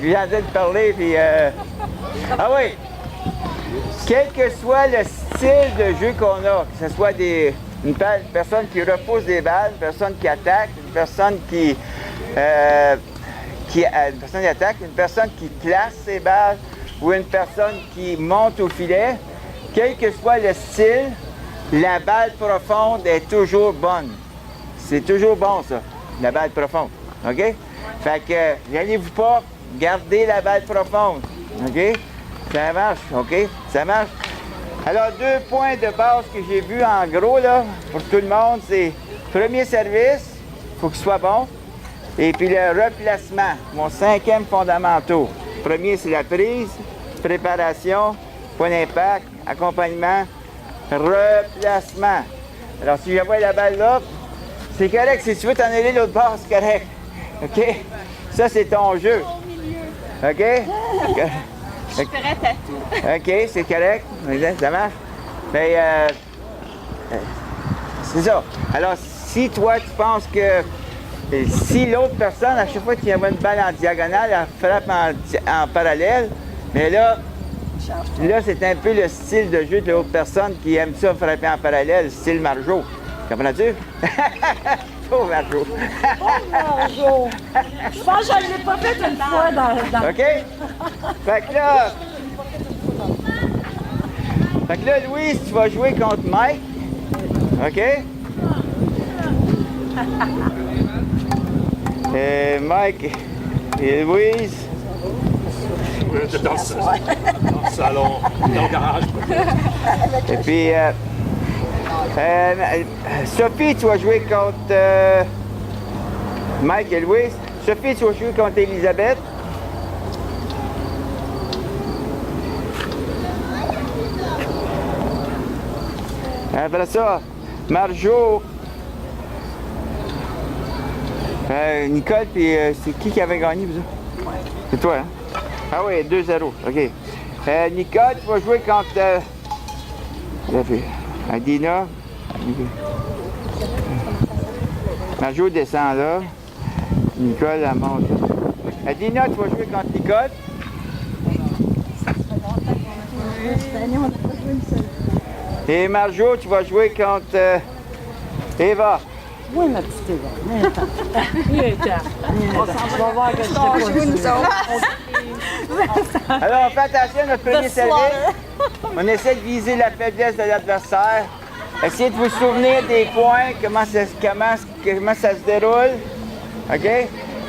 Je viens de parler, puis... Ah oui! Quel que soit le style de jeu qu'on a, que ce soit une personne qui repousse des balles, une personne qui attaque, une personne qui attaque, une personne qui place ses balles ou une personne qui monte au filet, quel que soit le style, la balle profonde est toujours bonne. C'est toujours bon, ça, la balle profonde. OK? Fait que, gênez-vous pas, gardez la balle profonde. OK? Ça marche, OK? Ça marche. Alors, 2 points de base que j'ai vus en gros, là, pour tout le monde, c'est premier service, il faut qu'il soit bon. Et puis le replacement, mon 5e fondamental. Premier, c'est la prise, préparation, point d'impact, accompagnement, replacement. Alors, si j'envoie la balle là, c'est correct. Si tu veux t'en aller l'autre bord, c'est correct. OK? Ça, c'est ton jeu. OK? Je suis prête à tout. OK, c'est correct. Ça marche? Mais, c'est ça. Alors, si toi, tu penses que si l'autre personne, à chaque fois qu'il y a une balle en diagonale, elle frappe en parallèle, mais là, c'est un peu le style de jeu de l'autre personne qui aime ça frapper en parallèle, style Marjo. Comprends-tu? Oh, Marjo! Marjo! Je pense que je ne l'ai pas fait une fois dans... OK? Fait que là, Louise, tu vas jouer contre Mike. OK? Mike et Louise. Dans le salon, dans le garage. Et puis, Sophie, tu vas jouer contre Mike et Louise. Sophie, tu vas jouer contre Elisabeth. Après ça, Marjo, Nicole, puis c'est qui avait gagné, vous autres? C'est toi, hein? Ah oui, 2-0, OK. Nicole, tu vas jouer contre Adina. Marjo descend là. Nicole, elle monte là. Adina, tu vas jouer contre Nicole. Et Marjo, tu vas jouer contre Eva. Oui, ma petite Eva. On va voir que je Alors, on fait attention à notre premier service. On essaie de viser la faiblesse de l'adversaire. Essayez de vous souvenir des points, comment ça se déroule. OK?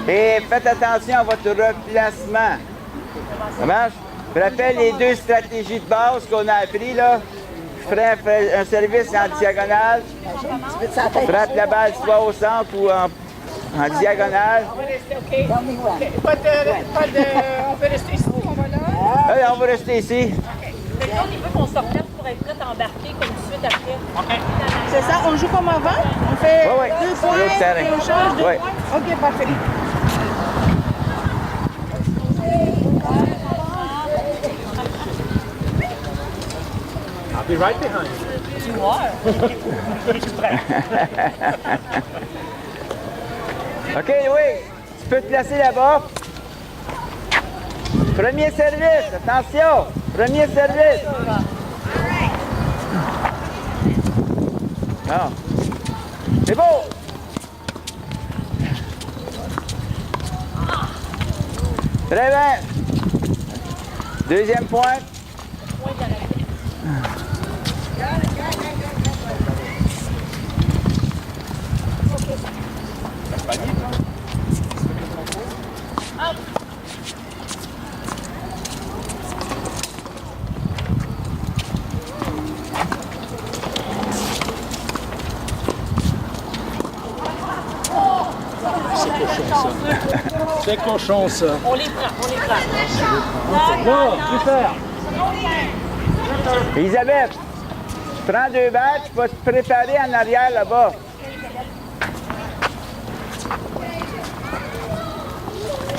Et faites attention à votre replacement. Ça marche? Je vous rappelle les deux stratégies de base qu'on a appris, là. Je ferai un service en diagonale. Frappe la balle soit au centre ou en diagonale. On va rester, OK? Pas de... On peut rester ici, on va là. Alors, on va rester ici. Mais là, il veut qu'on se replace pour être prêt à embarquer comme tout de suite après. C'est ça, on joue comme avant? On fait Oui, oui. 2 points L'autre terrain. et on change 2 Oui. points? OK, parfait. I'll be right behind you. OK, oui. Tu peux te placer là-bas. Premier service, attention. Premier service. Ah. C'est beau. Très bien. Deuxième point. C'est cochon, ça. On les prend, on les prend. Bon, super. Elisabeth, tu prends 2 balles, tu vas te préparer en arrière là-bas.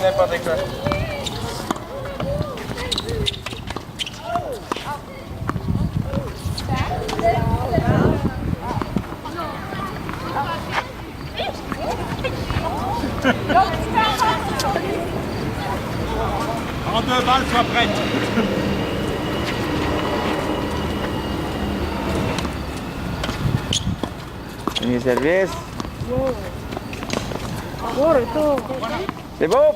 N'importe quoi. En 2 balles, sois prête. Premier service. C'est beau?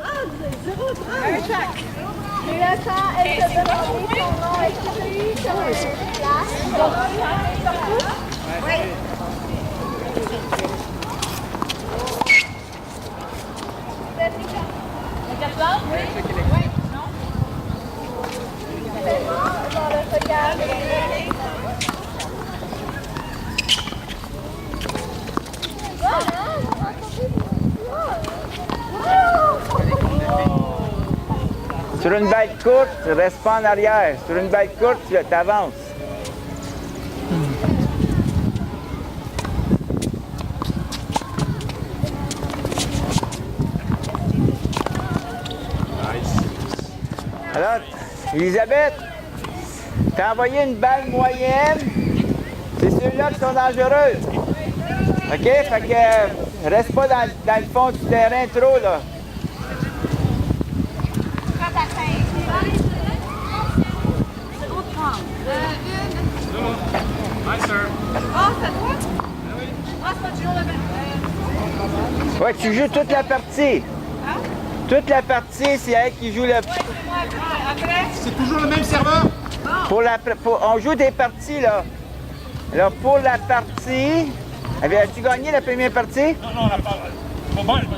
Tu Sur une balle courte, tu restes pas en arrière. Sur une balle courte, tu avances. Alors, Elisabeth, t'as envoyé une balle moyenne. C'est ceux-là qui sont dangereux. OK? Fait que reste pas dans le fond du terrain trop, là. Hi, sir. Ouais, tu joues toute la partie. Toute la partie, c'est elle qui joue le... C'est toujours le même serveur? On joue des parties, là. Alors, pour la partie... Avais-tu gagné la première partie? Non, on n'a pas.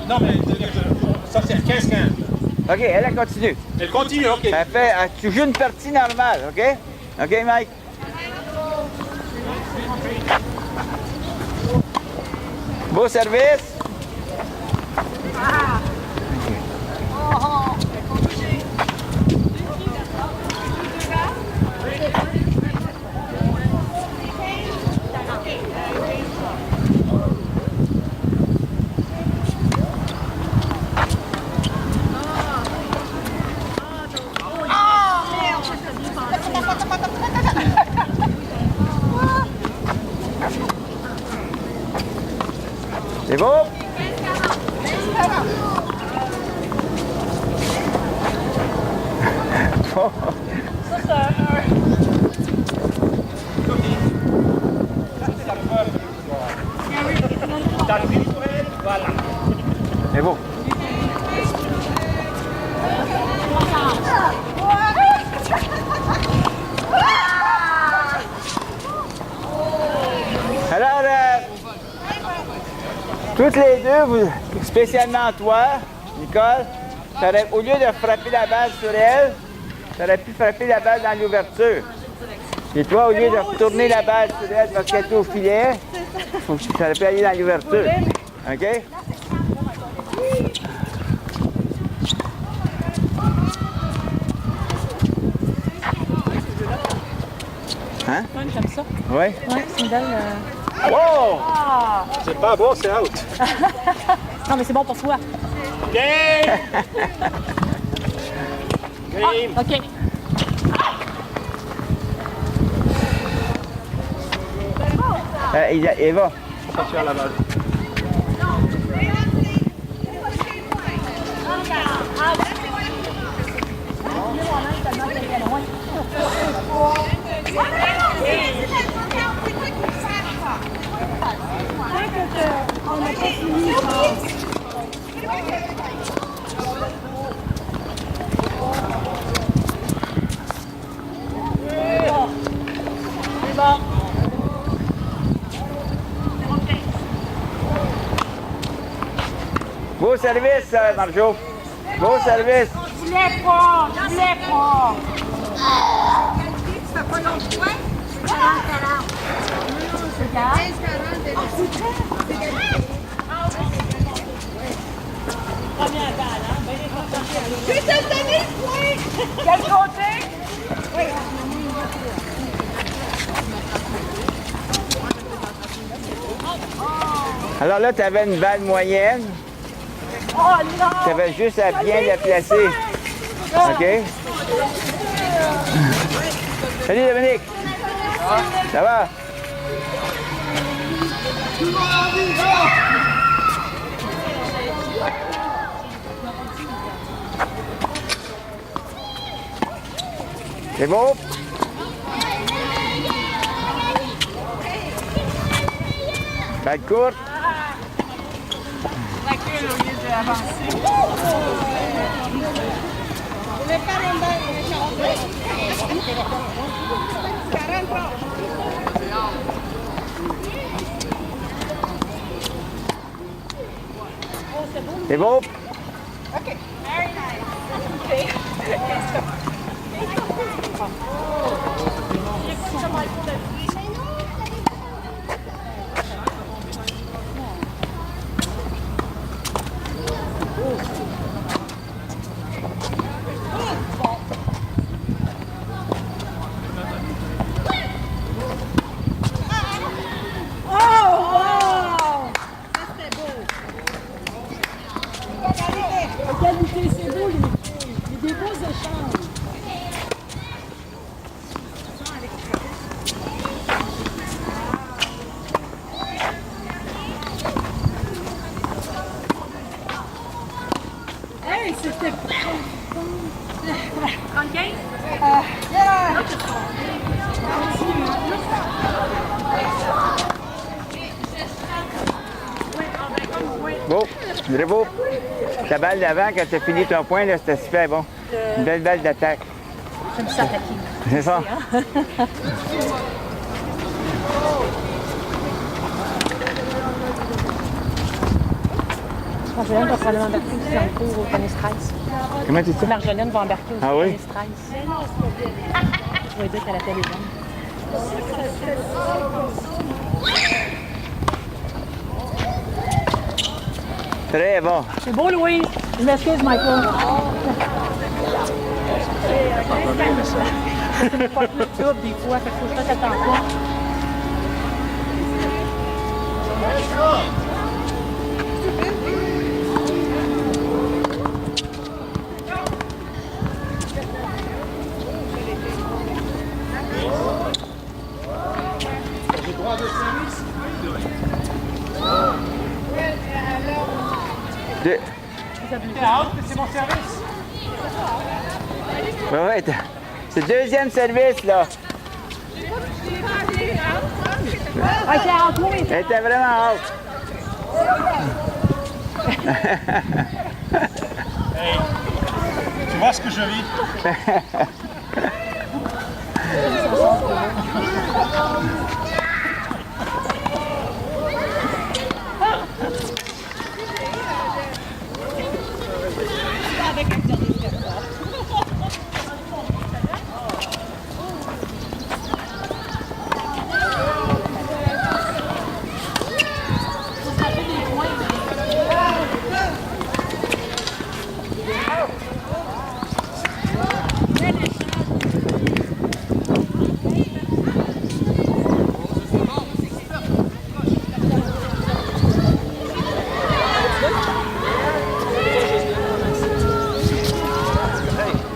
Non, mais ça, c'est 15-15. OK, elle continue. Elle continue, OK. Tu joues une partie normale, OK? OK, Mike? Beau service. C'est beau? Voilà. C'est beau. Alors, toutes les deux, spécialement toi, Nicole, au lieu de frapper la balle sur elle, tu aurais pu frapper la balle dans l'ouverture. Et toi, au lieu de retourner la balle sur elle parce qu'elle est au filet, tu aurais pu aller dans l'ouverture. OK? Hein? J'aime ça. Oui? Oui, c'est une belle... Wow! C'est pas bon, c'est out. Non, mais c'est bon pour toi. Game! Game! OK. Eva. Attention à la balle. Beau service, Marjo. Beau service. Je voulais pas. Tu fais pas l'autre point? 40. C'est 40? Je vais te donner le point. Quel côté? Oui. Alors là, tu avais une balle moyenne. Oh non! Tu avais juste à bien la placer. OK? Salut Dominique! Ça va? C'est beau? Balle courte. Recule au lieu d'avancer. Vous voulez faire une balle? 43. C'est beau? OK. Very nice. Dribo, ta balle d'avant, quand tu as fini ton point, là, c'était super bon. Une belle balle d'attaque. J'aime ça attaquer. C'est ça. Marjolaine va probablement embarquer aussi dans le cours au tennis 13. Comment tu dis ça? Marjolaine va embarquer aussi Ah au oui? tennis 13. Je vais dire qu'elle appelle les hommes. Très bon. C'est beau, Louis. Je m'excuse, Michael. C'est pas plus double des fois, fait qu'il faut que je fasse attention. J'ai droit de service. Deux. C'est mon service. Ouais, c'est le deuxième service, là. Elle était vraiment haute. Hey, tu vois ce que je vis?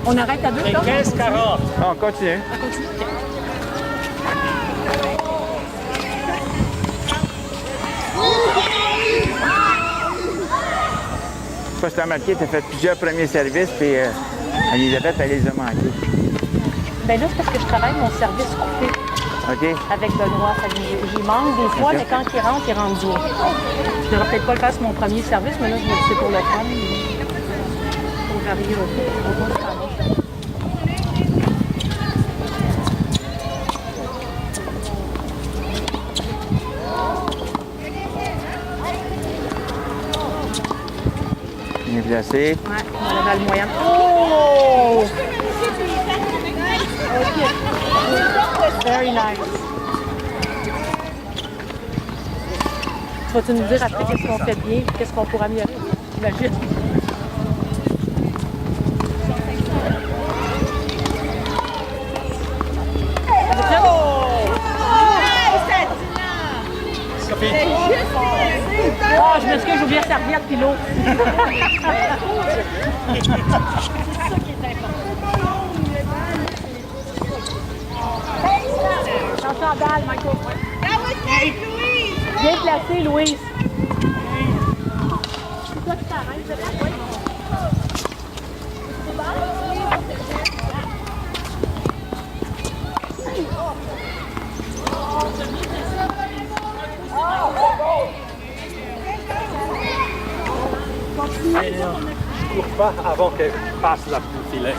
On arrête à deux, là? 15-40. On continue. On continue. OK. Je sais pas si tu as remarqué, tu as fait plusieurs premiers services, puis Elisabeth, elle les a manqués. Ben là, c'est parce que je travaille mon service coupé OK? avec Benoît. J'y manque des fois, OK. mais quand il rentre bien. Je devrais peut-être pas le faire sur mon premier service, mais là, je me dis c'est pour le fun. Pour varier au bout de temps. Bien placé. Ouais, on a le moyen. Oh! Very nice. Tu vas-tu nous dire après qu'est-ce qu'on fait bien, qu'est-ce qu'on pourra améliorer? J'imagine. Ah, je m'excuse, j'ai oublié la serviette puis l'eau. Attention à balle, Michael. Bien placé, Louise. C'est toi qui t'arrêtes, oui. Je cours pas avant qu'elle passe la filet.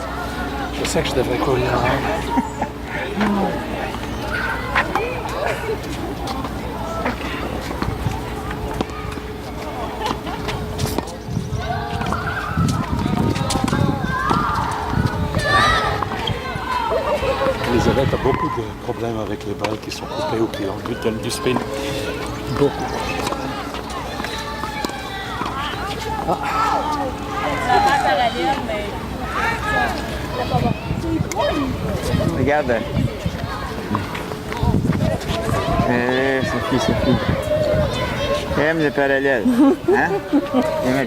Je sais que je devrais courir avant. Elisabeth a beaucoup de problèmes avec les balles qui sont coupées ou qui ont du spin. Beaucoup. Regarde. Sophie. Aime le parallèle. Hein?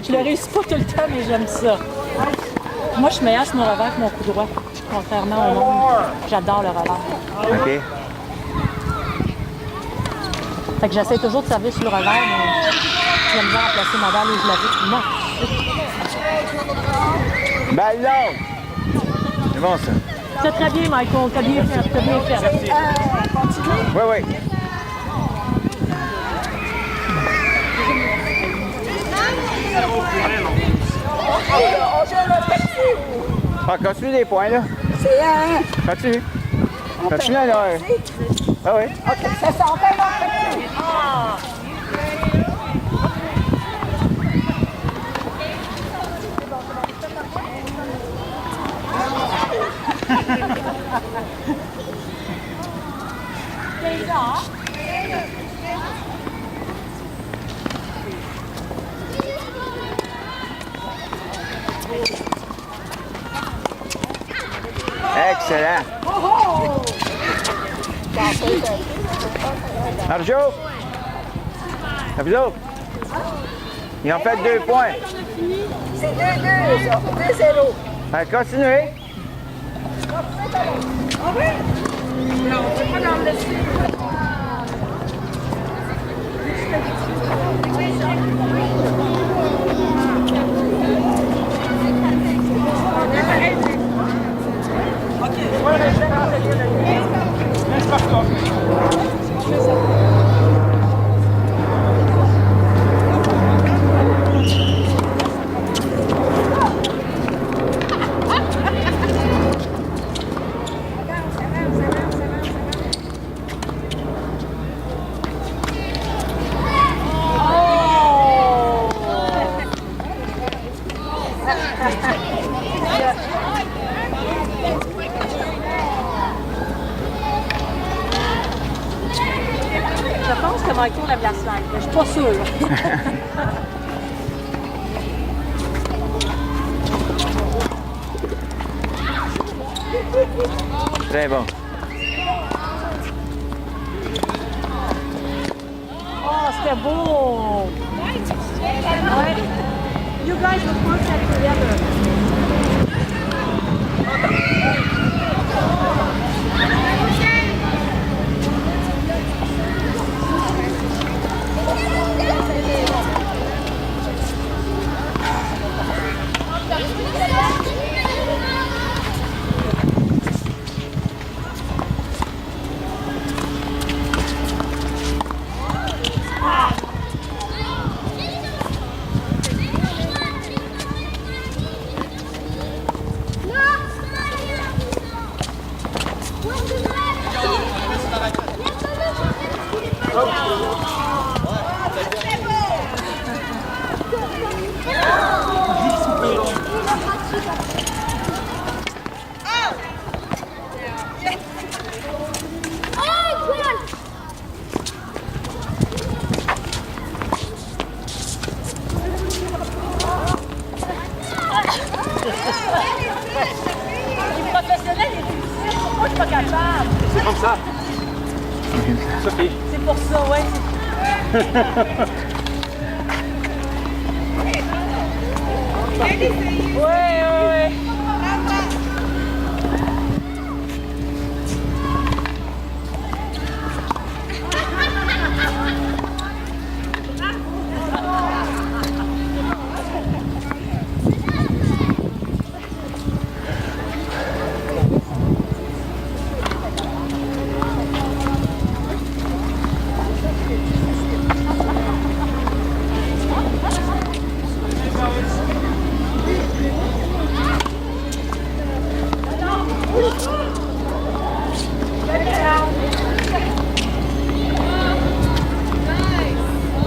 Je le réussis pas tout le temps, mais j'aime ça. Moi, je suis meilleure sur mon revers que mon coup droit, contrairement au monde. J'adore le revers. OK. Fait que j'essaie toujours de servir sur le revers, mais j'aime bien remplacer ma balle où je l'avais. Non. Balle longue. C'est bon, ça. C'est très bien, Michael. T'as bien fait. T'as bien fait. Oui, oui. On joue le petit ou... Ah, continue les points, là. C'est un... Continue. On Continue, fait là. un petit. Ah oui. OK, c'est ça, on fait le petit. Excellent. Marjo! Marjo! Ils ont fait 2 points. C'est 2-2, ça. 2-0. Allez, continuez. Ah oui? Non, on peut pas dans le laisser. Je pense que Michael lève la slide, mais je suis pas sûre. Très bon. Oh, c'était beau! Ouais. You guys will put that together. Les professionnels, ils réussissent. Pourquoi je suis pas capable? C'est comme ça. Sophie. C'est pour ça, ouais. Ouais.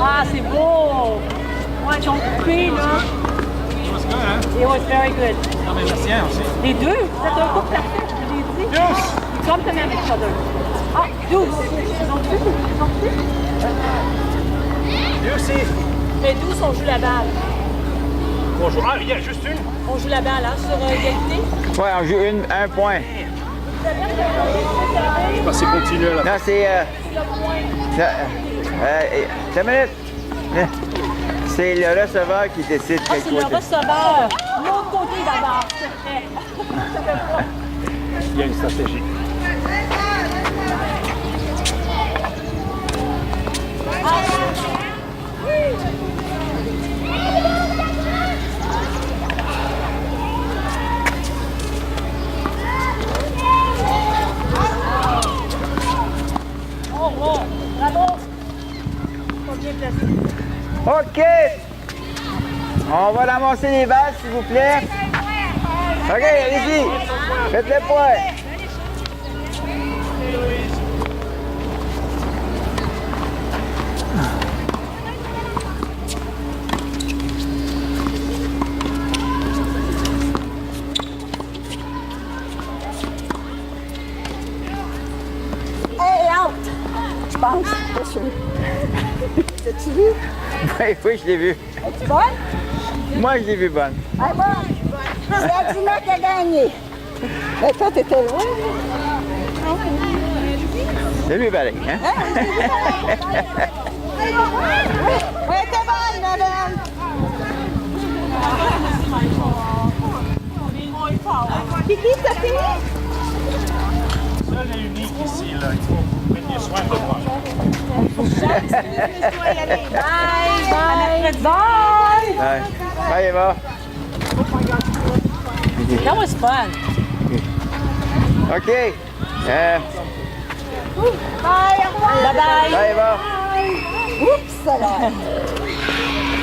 Ah, c'est beau! Ouais, ils ont coupé, là. It was very good. Non, mais le sien aussi. Les deux, vous êtes un couple parfait, je vous l'ai dit. Deuce! Ils complement each other. Ah, douce. Ils ont plus? Lui aussi. Mais douce, on joue la balle. Bonjour. Ah, il y a juste une. On joue la balle, hein, sur égalité. Ouais, on joue un point. Je sais pas si continue là. Non, c'est... Une minute. C'est le receveur qui décide Ah, quel c'est le côté. receveur. L'autre côté d'abord, s'il te plaît. Il y a une stratégie. Oh, bravo. Pas bien placé. OK! On va ramasser les balles, s'il vous plaît. OK, allez-y. Faites le point. Hey, out! Je pense, pas sûr. T'as-tu vu? Oui, je l'ai vu. Es-tu bonne? Moi, je l'ai vu bonne. Ah bon? C'est Adina qui a gagné. Mais toi, t'étais loin. C'est lui pareil, hein? Oui, t'es bonne, madame. Kiki, t'as fini? Seul et unique ici, là. Il faut prendre soin de moi. Ouais. Bye, Eva. That was fun. OK. Bye-bye. Bye, Eva. Oups, ça là.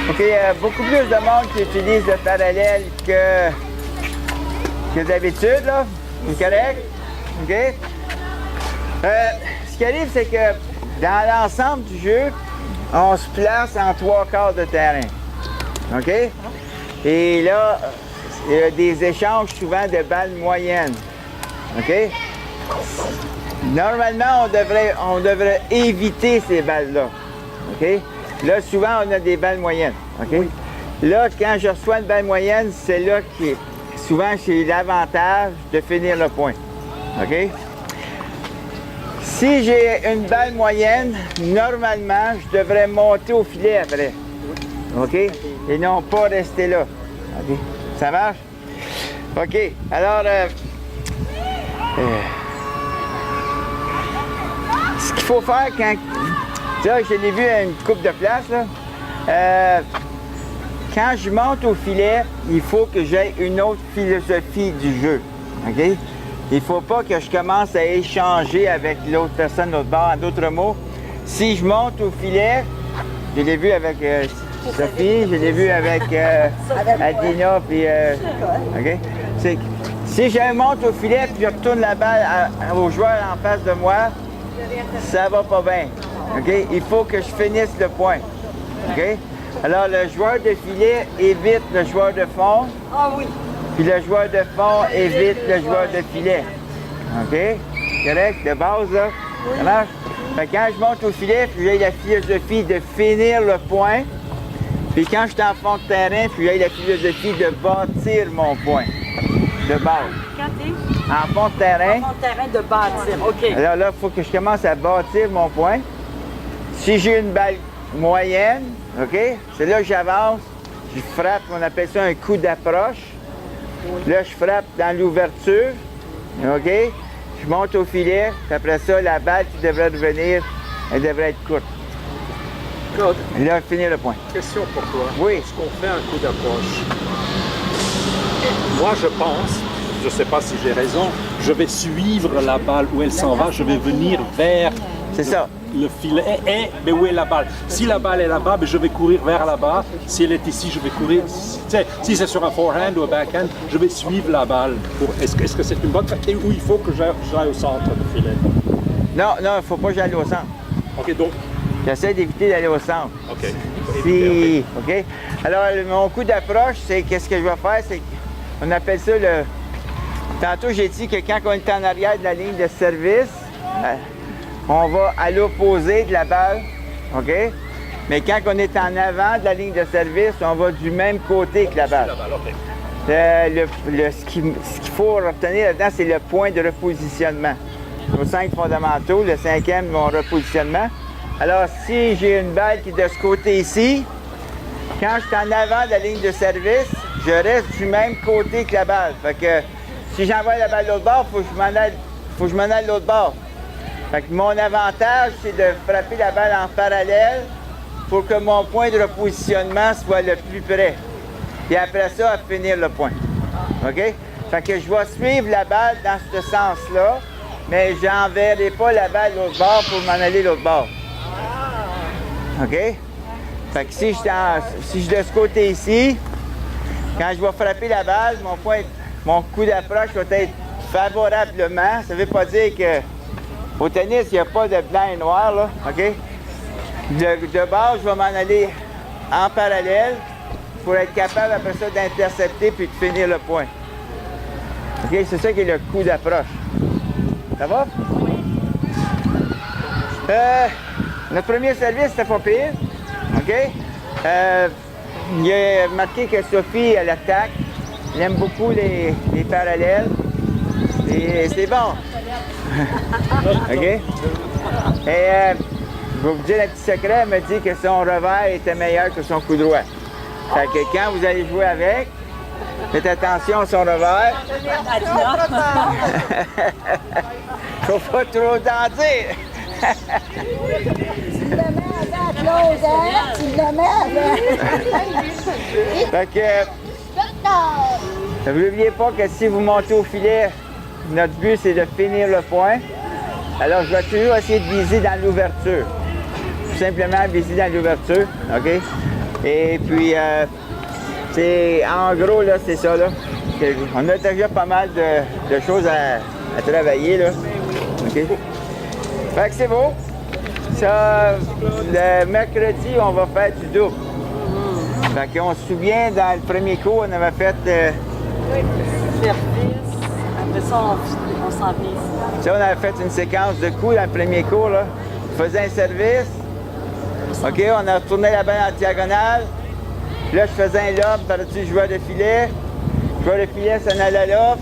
OK, il y a beaucoup plus de monde qui utilise le parallèle que d'habitude, là. C'est correct? OK? Ce qui arrive, c'est que dans l'ensemble du jeu, on se place en 3/4 de terrain. OK? Et là, il y a des échanges souvent de balles moyennes. OK? Normalement, on devrait éviter ces balles-là. OK? Là, souvent, on a des balles moyennes. OK? Là, quand je reçois une balle moyenne, c'est là que souvent j'ai l'avantage de finir le point. OK? Si j'ai une balle moyenne, normalement, je devrais monter au filet après. OK? Et non pas rester là. OK? Ça marche? OK. Alors, ce qu'il faut faire quand... Ça, je l'ai vu à une coupe de place, là. Quand je monte au filet, il faut que j'aie une autre philosophie du jeu. OK? Il ne faut pas que je commence à échanger avec l'autre personne de l'autre bord. En d'autres mots, si je monte au filet, je l'ai vu avec Sophie, je l'ai vu avec Adina, puis... OK? Si je monte au filet puis je retourne la balle au joueur en face de moi, ça va pas bien. OK? Il faut que je finisse le point. OK? Alors, le joueur de filet évite le joueur de fond. Ah oui. Puis le joueur de fond évite le joueur de filet. OK? Correct? De base, là? Ça marche? Fait que quand je monte au filet, puis j'ai la philosophie de finir le point. Puis quand je suis en fond de terrain, puis j'ai la philosophie de bâtir mon point. De base. Quand t'es En fond de terrain. en terrain de bâtir. OK. Alors là, il faut que je commence à bâtir mon point. Si j'ai une balle moyenne, OK? C'est là que j'avance. Je frappe, on appelle ça un coup d'approche. Là, je frappe dans l'ouverture. OK? Je monte au filet. Puis après ça, la balle qui devrait revenir, elle devrait être courte. Claude, Et là, finir le point. question pour toi. Oui. Lorsqu'on fait un coup d'approche, moi je pense, je ne sais pas si j'ai raison, je vais suivre la balle où elle s'en va, je vais venir vers C'est ça. le filet. Mais où est la balle? Si la balle est là-bas, ben, je vais courir vers là-bas. Si elle est ici, je vais courir. Si c'est sur un forehand ou un backhand, je vais suivre la balle. Est-ce que c'est une bonne pratique ou il faut que j'aille au centre du filet? Non, il ne faut pas que j'aille au centre. OK, donc. J'essaie d'éviter d'aller au centre. OK. Si, OK? Alors, mon coup d'approche, c'est qu'est-ce que je vais faire, c'est qu'on appelle ça le... Tantôt, j'ai dit que quand on est en arrière de la ligne de service, on va à l'opposé de la balle, OK? Mais quand on est en avant de la ligne de service, on va du même côté que la balle. Ce qu'il faut retenir là-dedans, c'est le point de repositionnement. Nos 5 fondamentaux, le 5e, mon repositionnement. Alors, si j'ai une balle qui est de ce côté ici, quand je suis en avant de la ligne de service, je reste du même côté que la balle. Fait que si j'envoie la balle de l'autre bord, il faut que je m'en aille de l'autre bord. Fait que mon avantage, c'est de frapper la balle en parallèle pour que mon point de repositionnement soit le plus près. Et après ça, à finir le point. OK? Fait que je vais suivre la balle dans ce sens-là, mais je n'enverrai pas la balle de l'autre bord pour m'en aller de l'autre bord. OK? Fait que si je suis de ce côté ici, Quand je vais frapper la balle, mon coup d'approche va être favorablement. Ça ne veut pas dire que au tennis, il n'y a pas de blanc et noir, là, OK? De base, je vais m'en aller en parallèle pour être capable après ça d'intercepter puis de finir le point. OK? C'est ça qui est le coup d'approche. Ça va? Notre premier service, c'était pas pire. OK? Il y a marqué que Sophie, elle attaque. Elle aime beaucoup les parallèles. Et c'est bon. OK? Et je vais vous dire un petit secret. Elle m'a dit que son revers était meilleur que son coup droit. Fait que quand vous allez jouer avec, faites attention à son revers. Faut pas trop en dire. Tu le mets avant Claude, hein? Tu le mets avant. Fait que, n'oubliez pas que si vous montez au filet, notre but c'est de finir le point. Alors je vais toujours essayer de viser dans l'ouverture. Tout simplement viser dans l'ouverture, OK? Et puis, c'est en gros, là, c'est ça, là. On a déjà pas mal de choses à travailler, là. OK? Fait que c'est beau. Ça, le mercredi, on va faire du double. Fait qu'on se souvient, dans le premier cours, on avait fait... Service. Après ça, on s'en vient ici. Ça, on avait fait une séquence de coups dans le premier cours, là. On faisait un service. OK, on a retourné la balle en diagonale. Puis là, je faisais un lob par-dessus le joueur de filet. Le joueur de filet s'en allait là.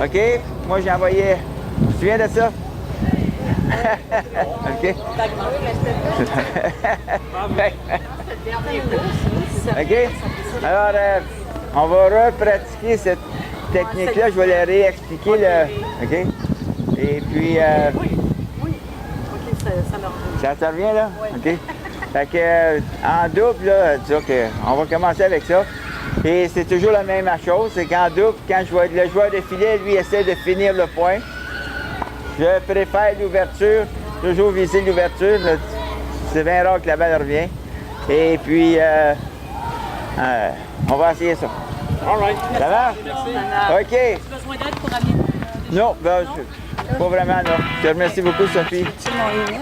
OK? Moi, j'ai envoyé... Tu te souviens de ça? OK? OK? Alors, on va repratiquer cette technique-là. Je vais la réexpliquer. OK? Et puis... OK, ça me revient. Ça revient, là? OK? Fait que, en double, là, on va commencer avec ça. Et c'est toujours la même chose, c'est qu'en double, quand le joueur de filet, lui, essaie de finir le point. Je préfère l'ouverture, toujours viser l'ouverture. C'est bien rare que la balle revient. Et puis, on va essayer ça. All right. Ça va? OK. As-tu besoin d'aide pour amener? Non, ben, pas vraiment, non. Je te remercie beaucoup, Sophie. Tu m'as aimé?